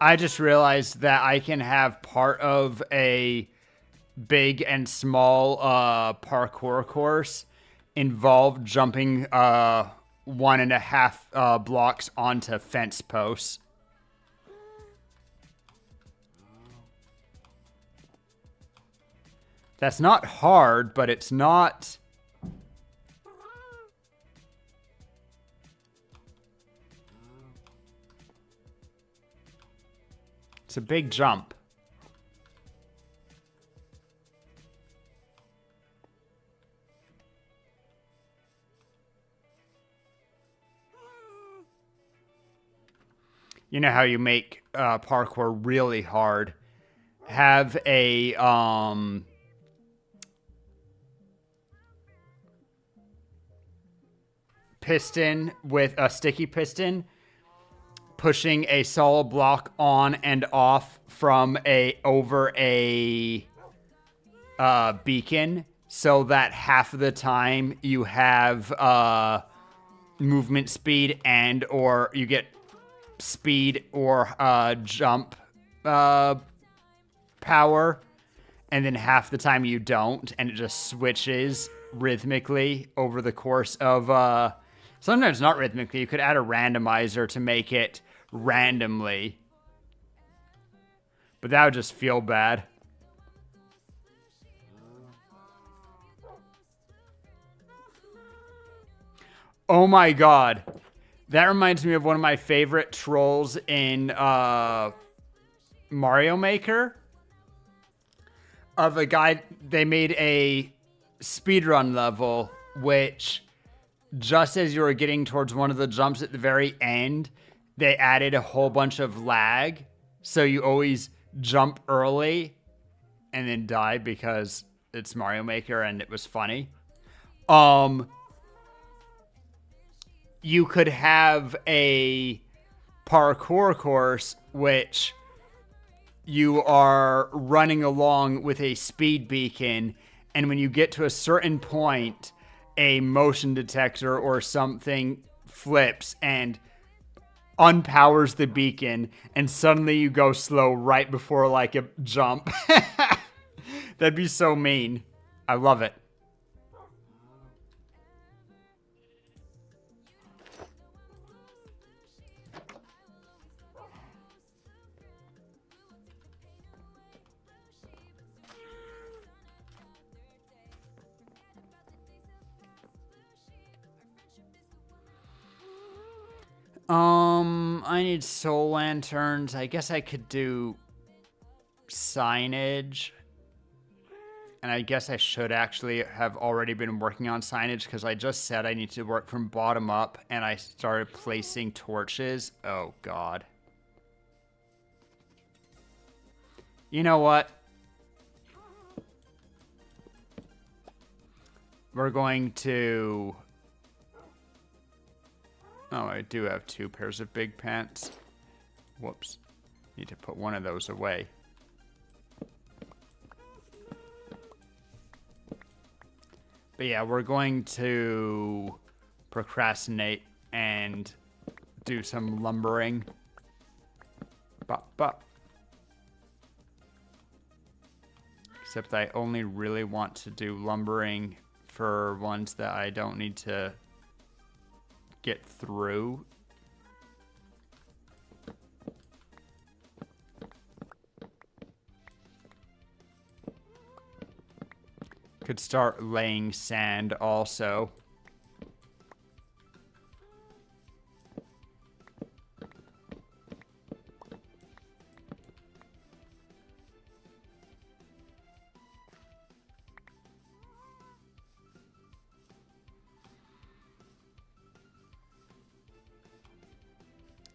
I just realized that I can have part of a big and small parkour course involve jumping 1.5 blocks onto fence posts. That's not hard, but it's not... It's a big jump. You know how you make parkour really hard? Have a piston with a sticky piston, pushing a solid block on and off from over a beacon, so that half of the time you have movement speed and or you get speed or jump power, and then half the time you don't, and it just switches rhythmically over the course of sometimes not rhythmically. You could add a randomizer to make it randomly, but that would just feel bad. Oh my god. That reminds me of one of my favorite trolls in Mario Maker. Of a guy, they made a speedrun level, which just as you were getting towards one of the jumps at the very end, they added a whole bunch of lag. So you always jump early and then die because it's Mario Maker and it was funny. You could have a parkour course which you are running along with a speed beacon, and when you get to a certain point, a motion detector or something flips and unpowers the beacon, and suddenly you go slow right before like a jump. That'd be so mean. I love it. I need soul lanterns. I guess I could do signage. And I guess I should actually have already been working on signage because I just said I need to work from bottom up and I started placing torches. Oh, God. You know what? We're going to... Oh, I do have 2 pairs of big pants. Whoops. Need to put one of those away. But yeah, we're going to procrastinate and do some lumbering. Bop, bop. Except I only really want to do lumbering for ones that I don't need to get through. Could start laying sand also.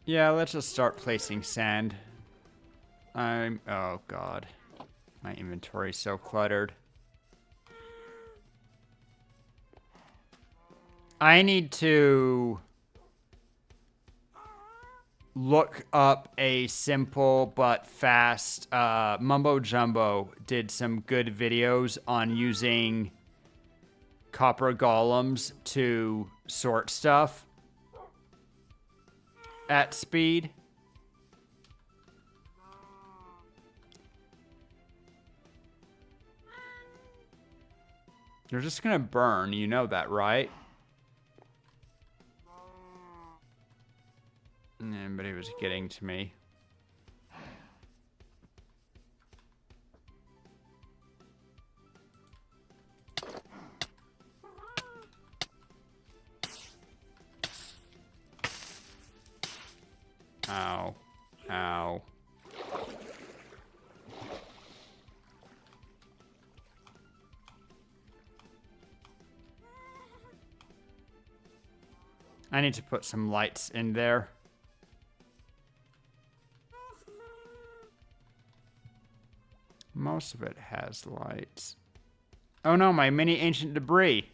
Yeah, let's just start placing sand. Oh God. My inventory's so cluttered. I need to look up a simple but fast, Mumbo Jumbo did some good videos on using copper golems to sort stuff at speed. They're just gonna burn, you know that, right? But he was getting to me. Ow. Ow. I need to put some lights in there. Most of it has lights. Oh no, my mini ancient debris.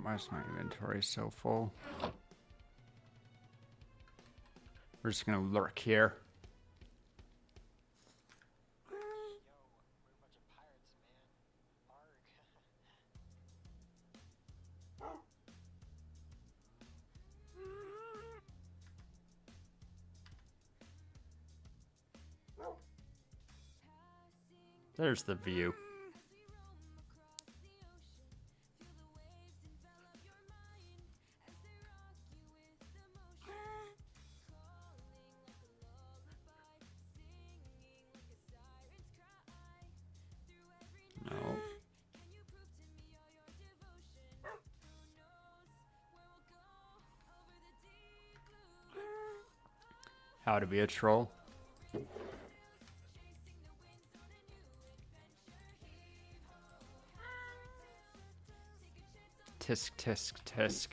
Why's my inventory so full? We're just gonna lurk here. There's the view. No. How to be a troll. Tisk, tisk, tisk.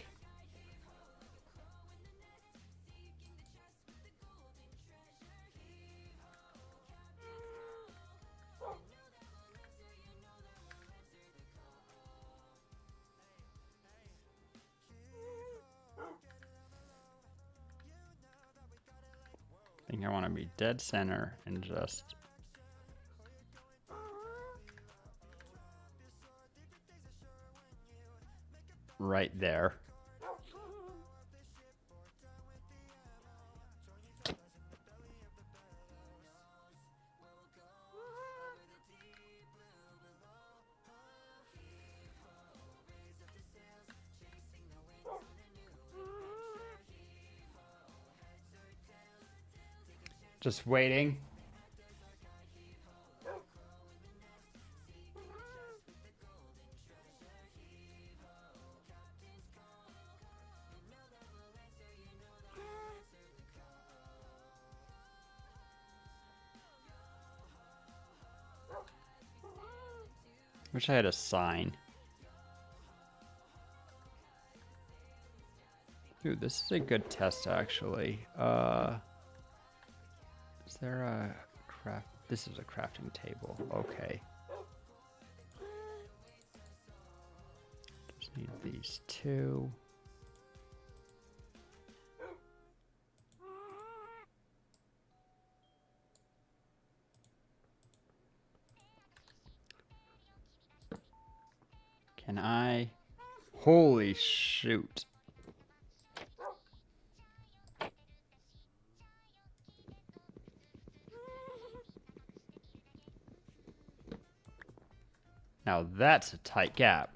I think I want to be dead center and just right there. Just waiting. Wish I had a sign. Dude, this is a good test actually. Is there a craft? This is a crafting table. Okay. Just need these two. Can I? Holy shoot. Now that's a tight gap.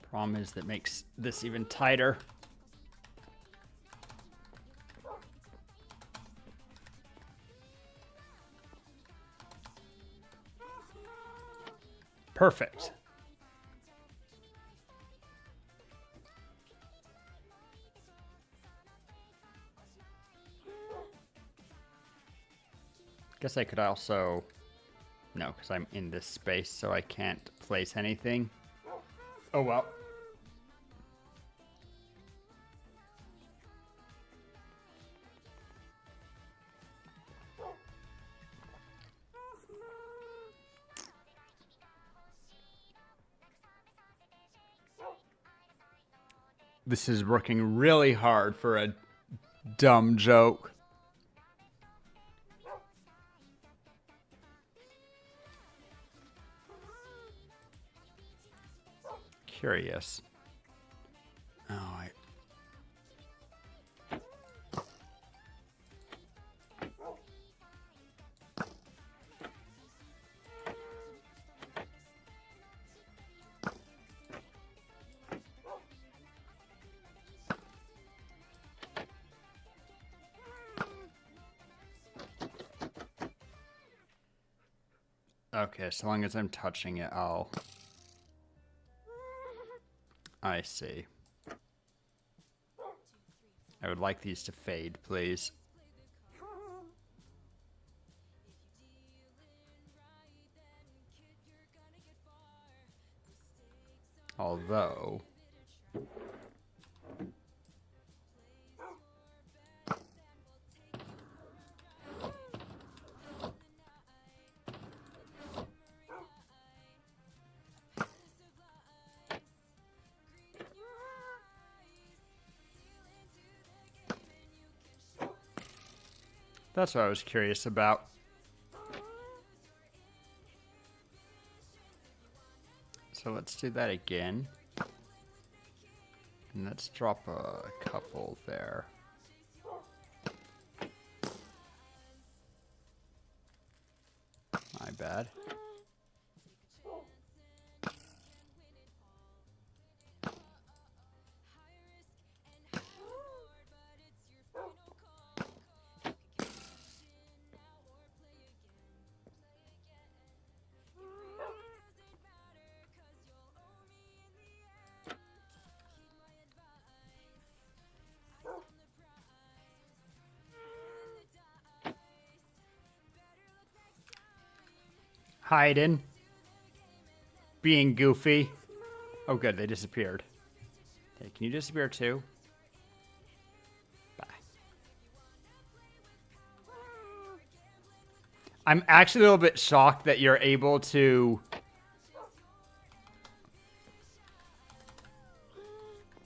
Problem is that makes this even tighter. Perfect. Guess I could also... No, because I'm in this space, so I can't place anything. Oh well. This is working really hard for a dumb joke. curious. Oh, okay, so long as I'm touching it, I see. I would like these to fade, please. Although... That's what I was curious about. So let's do that again. And let's drop a couple there. My bad. Hiding. Being goofy. Oh good, they disappeared. Okay, can you disappear too? Bye. I'm actually a little bit shocked that you're able to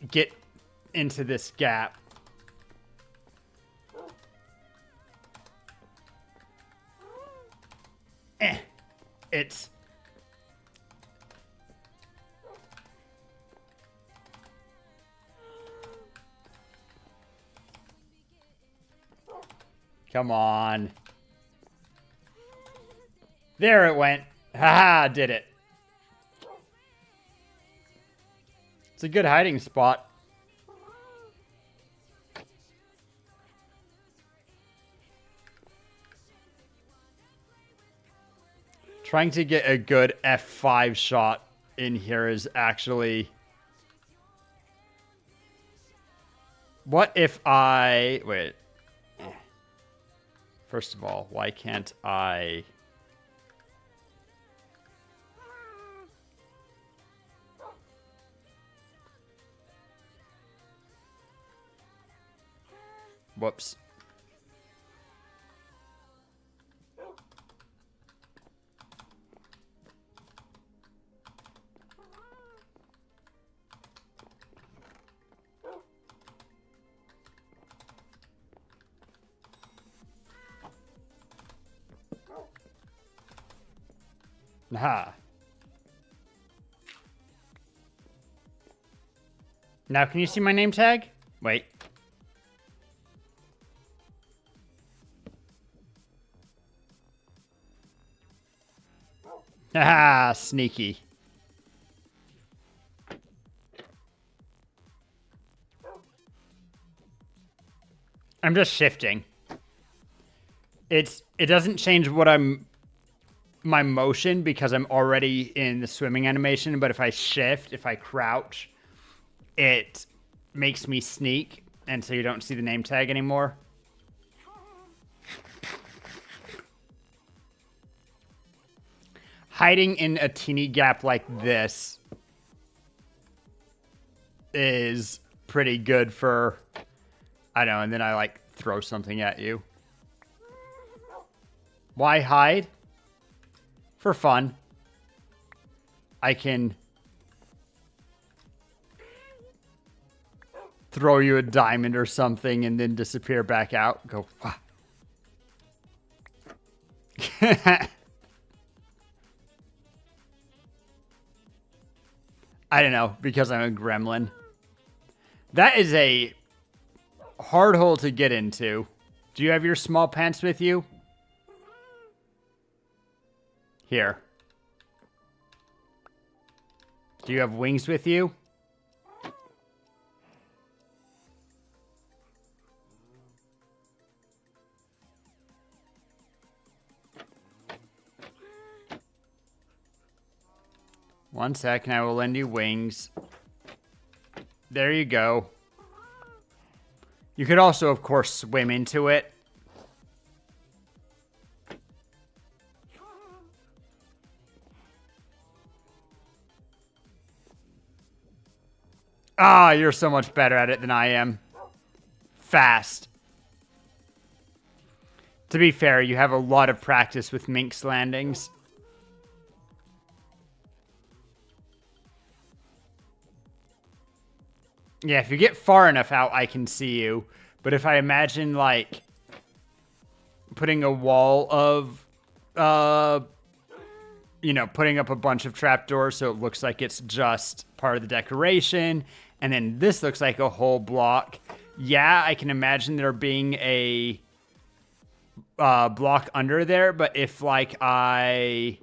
get into this gap. It's... Come on. There it went. Haha, did it. It's a good hiding spot. Trying to get a good F5 shot in here is actually... What if I... Wait. First of all, why can't I... Whoops. Aha. Now can you see my name tag? Wait. Ah, sneaky. I'm just shifting. It doesn't change what my motion because I'm already in the swimming animation, but if I shift, if I crouch, it makes me sneak, and so you don't see the name tag anymore. Hiding in a teeny gap like this is pretty good for, I don't know, and then I like throw something at you. Why hide? For fun. I can throw you a diamond or something and then disappear back out. Go, wah. I don't know, because I'm a gremlin. That is a hard hole to get into. Do you have your small pants with you? Here. Do you have wings with you? One second, I will lend you wings. There you go. You could also, of course, swim into it. Ah, you're so much better at it than I am. Fast. To be fair, you have a lot of practice with minx landings. Yeah, if you get far enough out, I can see you. But if I imagine, like, putting a wall of, you know, putting up a bunch of trapdoors so it looks like it's just part of the decoration, and then this looks like a whole block. Yeah, I can imagine there being a block under there, but if, like, I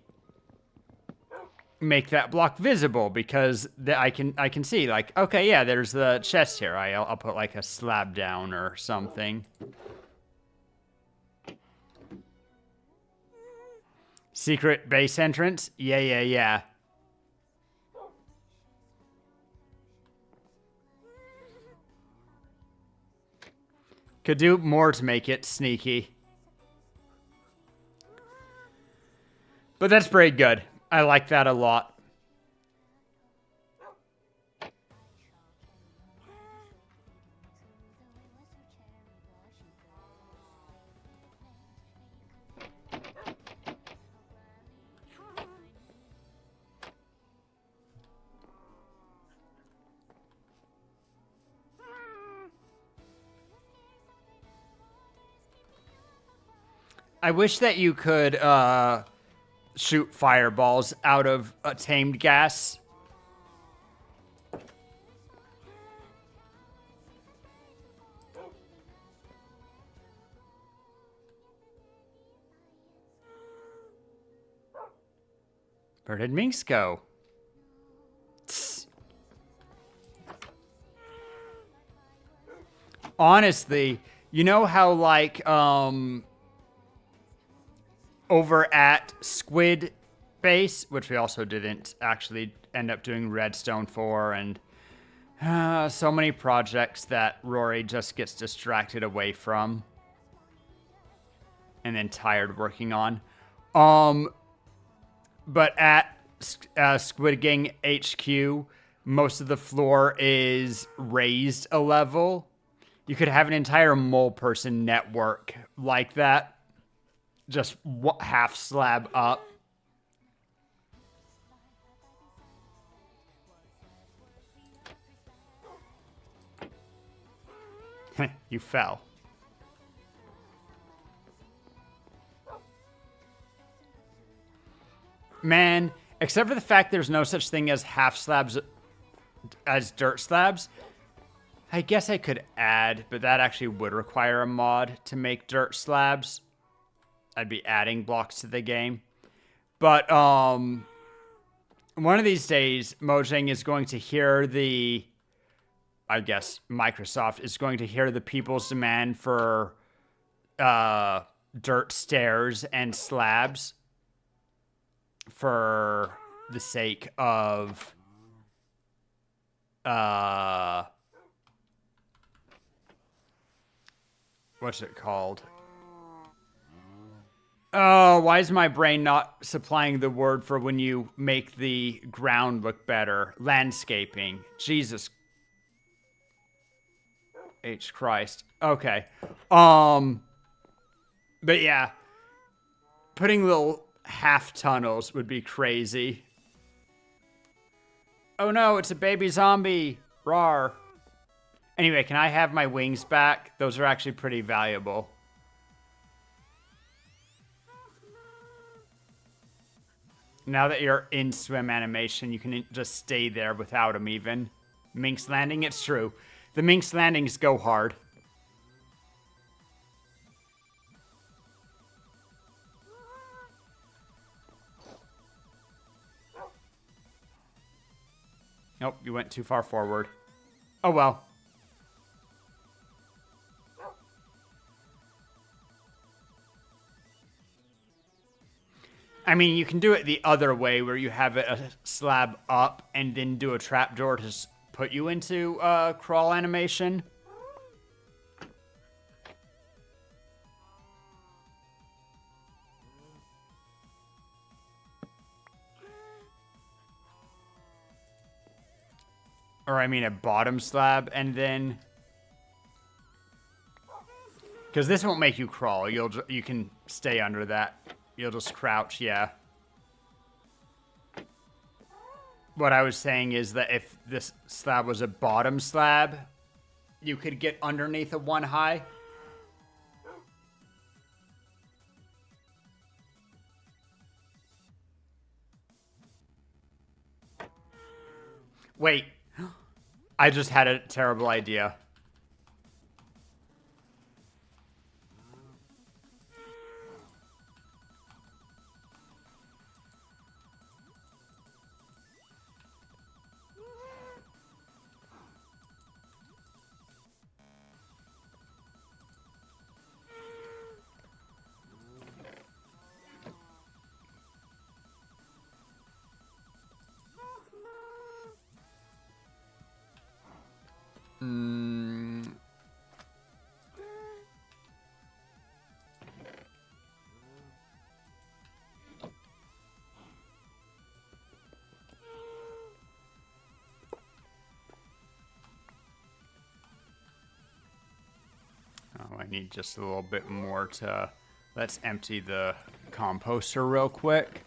make that block visible, because I can see, like, okay, yeah, there's the chest here. I'll put like a slab down or something. Secret base entrance? Yeah. Could do more to make it sneaky. But that's very good. I like that a lot. I wish that you could shoot fireballs out of a tamed gas. Where did Minx go? Tss. Honestly, you know how, like, over at Squid Base, which we also didn't actually end up doing redstone for, and so many projects that Rory just gets distracted away from and then tired working on. But at Squid Gang HQ, most of the floor is raised a level. You could have an entire mole person network like that. Just half slab up. You fell. Man, except for the fact there's no such thing as half slabs as dirt slabs, I guess I could add, but that actually would require a mod to make dirt slabs. I'd be adding blocks to the game. But one of these days, Mojang is going to hear the, I guess Microsoft is going to hear the people's demand for dirt stairs and slabs for the sake of what's it called? Oh, why is my brain not supplying the word for when you make the ground look better? Landscaping. Jesus H Christ. Okay. But yeah. Putting little half tunnels would be crazy. Oh no, it's a baby zombie. Rawr. Anyway, can I have my wings back? Those are actually pretty valuable. Now that you're in swim animation, you can just stay there without him even. Minx landing, it's true. The Minx landings go hard. Nope, you went too far forward. Oh well. I mean, you can do it the other way where you have it a slab up and then do a trapdoor to put you into crawl animation. Or I mean a bottom slab and then... Because this won't make you crawl. You can stay under that. You'll just crouch, yeah. What I was saying is that if this slab was a bottom slab, you could get underneath a one high. Wait. I just had a terrible idea. I need just a little bit more to... Let's empty the composter real quick.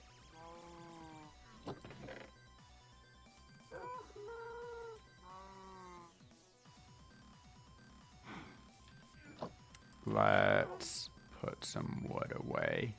Let's put some wood away.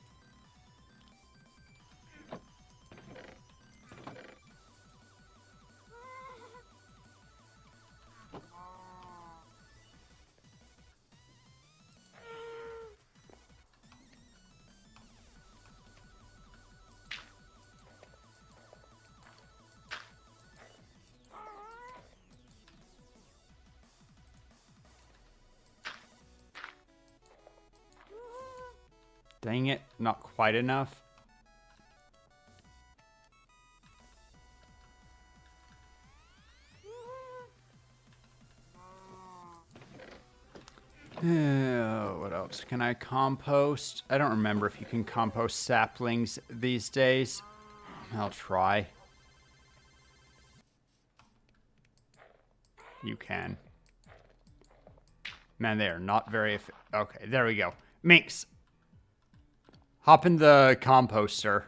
Dang it, not quite enough. What else can I compost? I don't remember if you can compost saplings these days. I'll try. You can. Man, they are not very... Okay, there we go. Minx! Hop in the composter.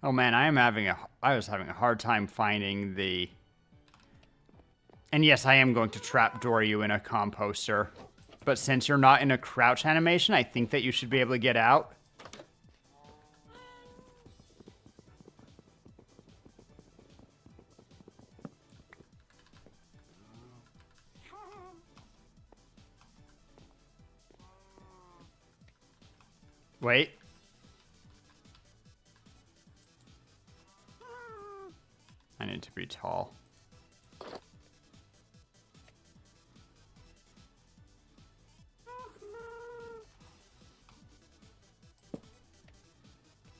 Oh man, I was having a hard time finding the... And yes, I am going to trapdoor you in a composter. But since you're not in a crouch animation, I think that you should be able to get out. Wait. I need to be tall.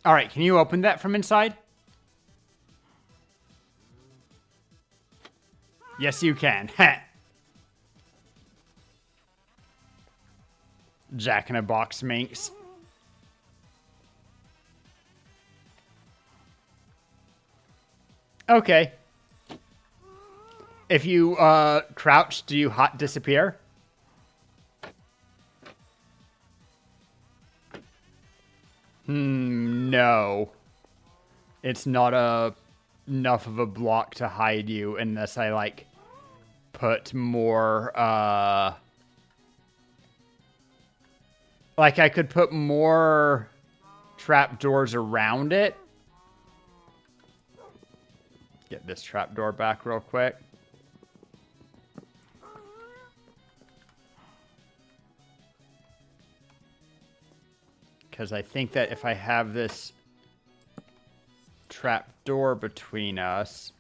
All right, can you open that from inside? Yes, you can. Jack in a box minx. Okay. If you crouch, do you hot disappear? No. It's not enough of a block to hide you unless I like put more like I could put more trapdoors around it. Get this trapdoor back real quick. Because I think that if I have this trapdoor between us...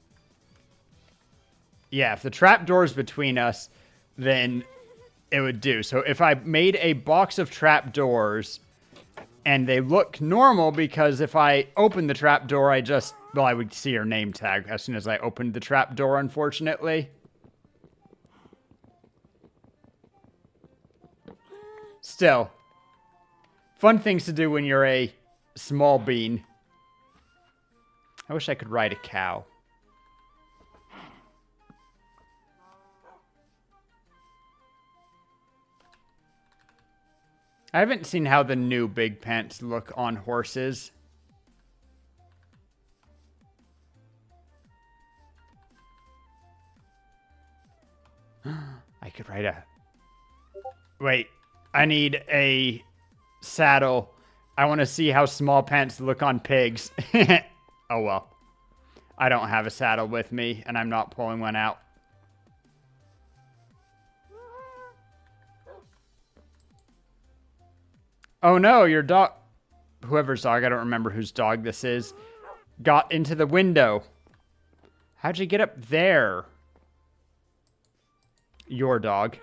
Yeah, if the trapdoor's between us, then it would do. So if I made a box of trapdoors and they look normal, because if I open the trapdoor, I would see her name tag as soon as I opened the trapdoor, unfortunately. Still, fun things to do when you're a small bean. I wish I could ride a cow. I haven't seen how the new big pants look on horses. I could ride a... Wait, I need a saddle. I want to see how small pants look on pigs. Oh well. I don't have a saddle with me, and I'm not pulling one out. Oh no, your dog... Whoever's dog, I don't remember whose dog this is, got into the window. How'd you get up there? Your dog.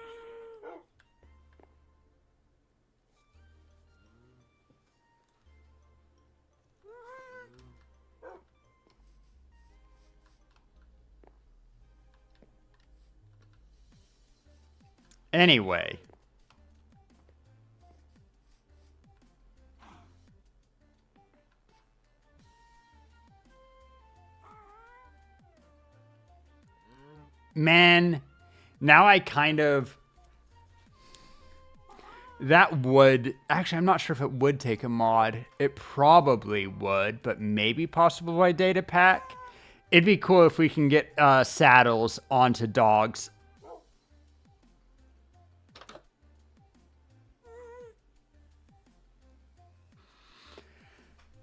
Anyway. Man, now I kind of... That would... Actually, I'm not sure if it would take a mod. It probably would, but maybe possible by data pack. It'd be cool if we can get saddles onto dogs.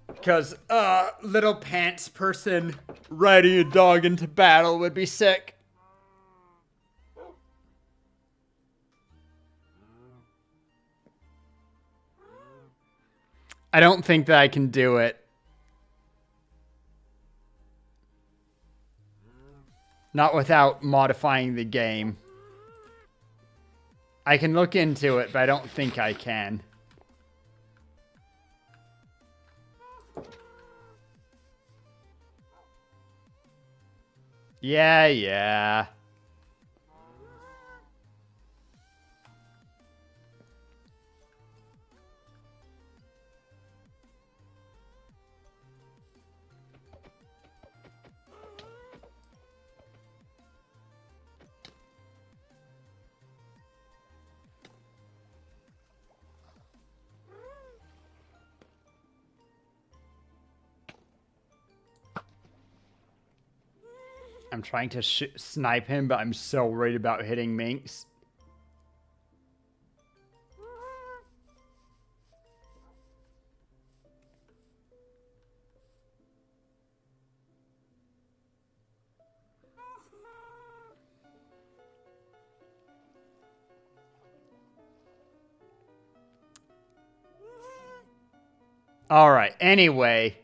Because little pants person riding a dog into battle would be sick. I don't think that I can do it. Not without modifying the game. I can look into it, but I don't think I can. Yeah. I'm trying to snipe him, but I'm so worried about hitting minks. All right, anyway.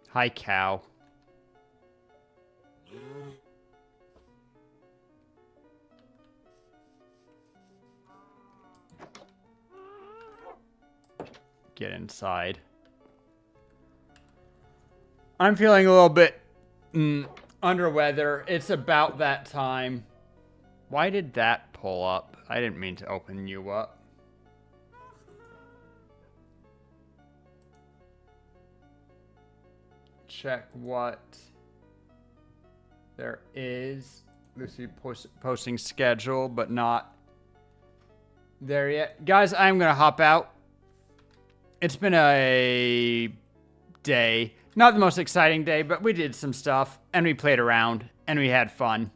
Hi, cow. Get inside. I'm feeling a little bit under weather. It's about that time. Why did that pull up? I didn't mean to open you up. Check what there is. Lucy posting schedule, but not there yet. Guys, I'm going to hop out. It's been a day. Not the most exciting day, but we did some stuff, and we played around, and we had fun.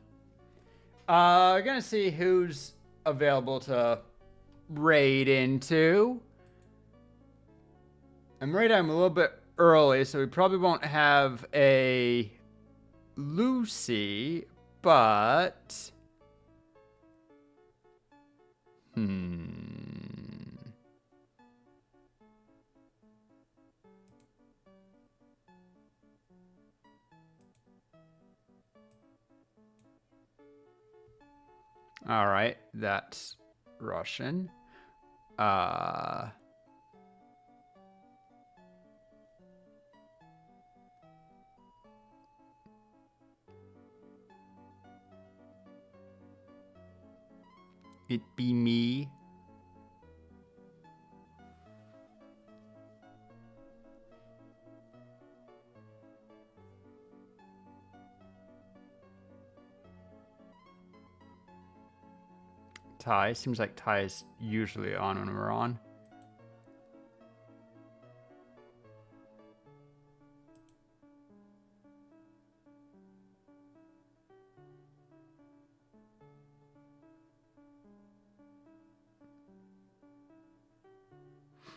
Gonna see who's available to raid into. I'm worried I'm a little bit early, so we probably won't have a Lucy, but... All right, that's Russian. It be me. Ty. Seems like Ty is usually on when we're on.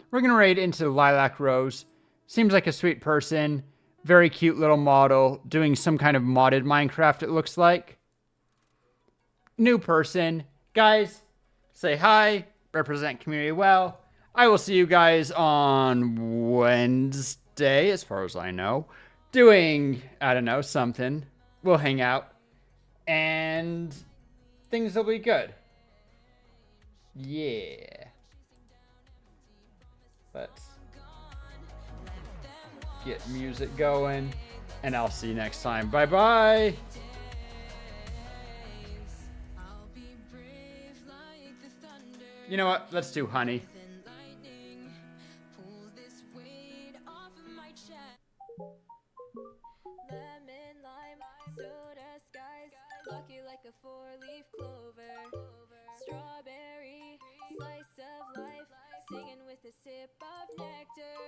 We're going to raid into Lilac Rose. Seems like a sweet person. Very cute little model. Doing some kind of modded Minecraft, it looks like. New person. Guys, say hi. Represent community well. I will see you guys on Wednesday, as far as I know. Doing, I don't know, something. We'll hang out. And things will be good. Yeah. Let's get music going, and I'll see you next time. Bye bye. You know what? Let's do Honey. Lemon, lime, soda skies, lucky like a four-leaf clover. Strawberry, slice of life, singing with a sip of nectar.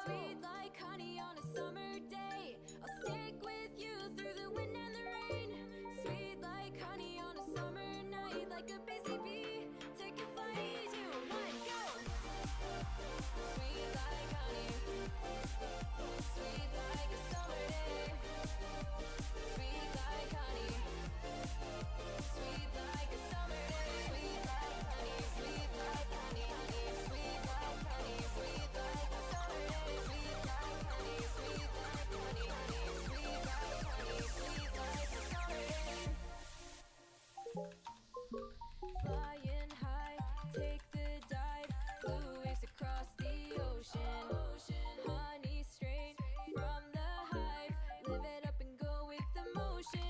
Sweet like honey on a summer day, I'll stick with you through the wind and the rain. Sweet like honey on a summer night, like a busy bee, take a flight, 2, 1, go! Sweet like honey, sweet like a summer day. Sweet like honey, sweet like a summer day. Sweet like honey, sweet like honey, honey. Sweet like honey, sweet like a summer day. Sweet like honey, sweet like honey, honey. Sweet like honey, sweet like a summer day. Flying high, take the dive, blue waves across the ocean. Honey straight from the hive, live it up and go with the motion.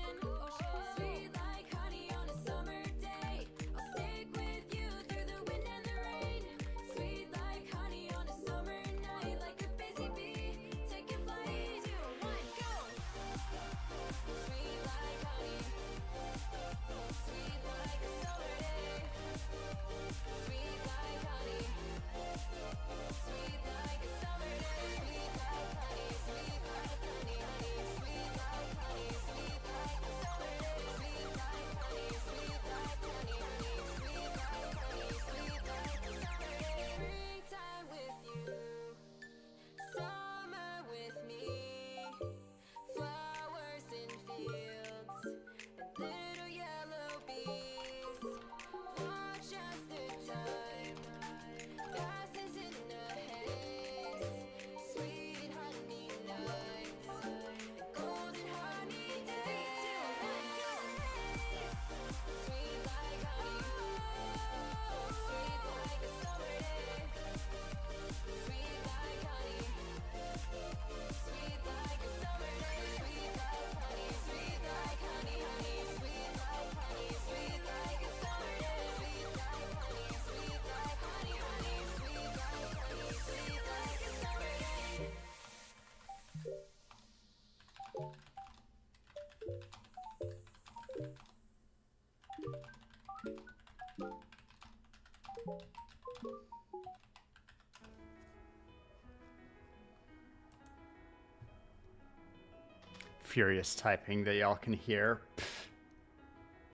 Sweet like honey on a summer day, I'll stick with you through the wind and the rain. Sweet like honey on a summer night, like a busy bee, take a flight, 2, 1, go! Sweet like honey, sweet like a summer day. Sweet like honey, sweet like a summer day. Sweet like honey, sweet like honey, honey. Sweet like honey, sweet like a summer day. Sweet like honey, sweet like honey, honey. Sweet like honey, sweet like a summer day. Springtime with you, summer with me. Flowers in fields and little yellow bees. Watch as the time passes in a haze. Sweet honey nights, golden honey days. 2, 1, go! Sweet like honey, sweet like a summer day. Sweet like honey, sweet like a summer day. Sweet like honey, sweet like honey, honey. Sweet like honey, sweet like a summer day. Sweet like honey, sweet like honey, honey. Sweet like honey, sweet like a summer day. Furious typing that y'all can hear.